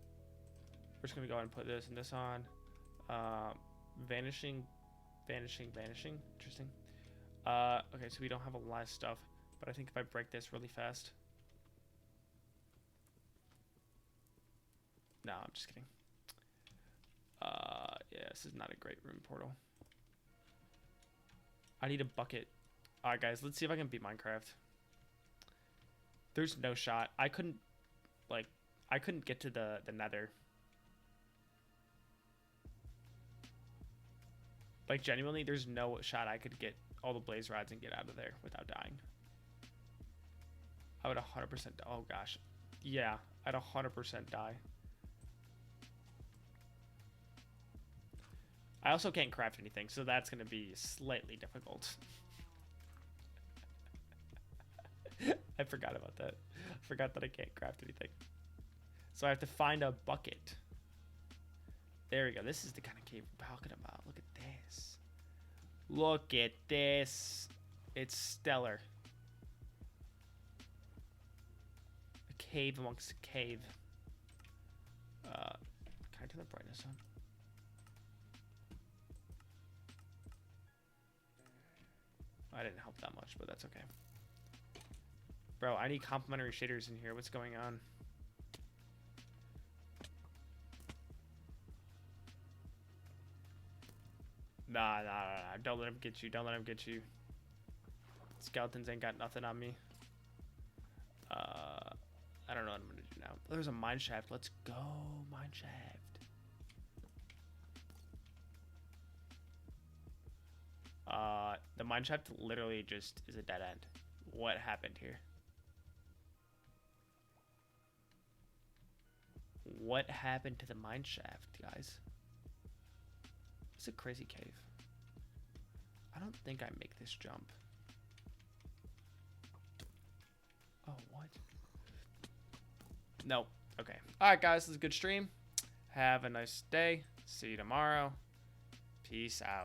[SPEAKER 1] We're just gonna go ahead and put this and this on. Vanishing. Interesting. Okay, so we don't have a lot of stuff, but I think if I break this really fast. No, I'm just kidding. Yeah, this is not a great room portal. I need a bucket. All right, guys, let's see if I can beat Minecraft. There's no shot. I couldn't get to the nether. Like, genuinely, there's no shot I could get all the blaze rods and get out of there without dying. I would 100%. Oh, gosh. Yeah, I'd 100% die. I also can't craft anything, so that's going to be slightly difficult. I forgot about that. I forgot that I can't craft anything. So I have to find a bucket. There we go. This is the kind of cave we're talking about. Look at this. Look at this. It's stellar. A cave amongst a cave. Can I turn the brightness on? I didn't help that much, but that's okay. Bro, I need complementary shaders in here. What's going on? Nah. Don't let him get you. Skeletons ain't got nothing on me. I don't know what I'm gonna do now. There's a mine shaft. Let's go, mine shaft. The mine shaft literally just is a dead end. What happened here? What happened to the mine shaft, guys? It's a crazy cave. I don't think I make this jump. Oh, what? No. Okay. All right, guys. This is a good stream. Have a nice day. See you tomorrow. Peace out.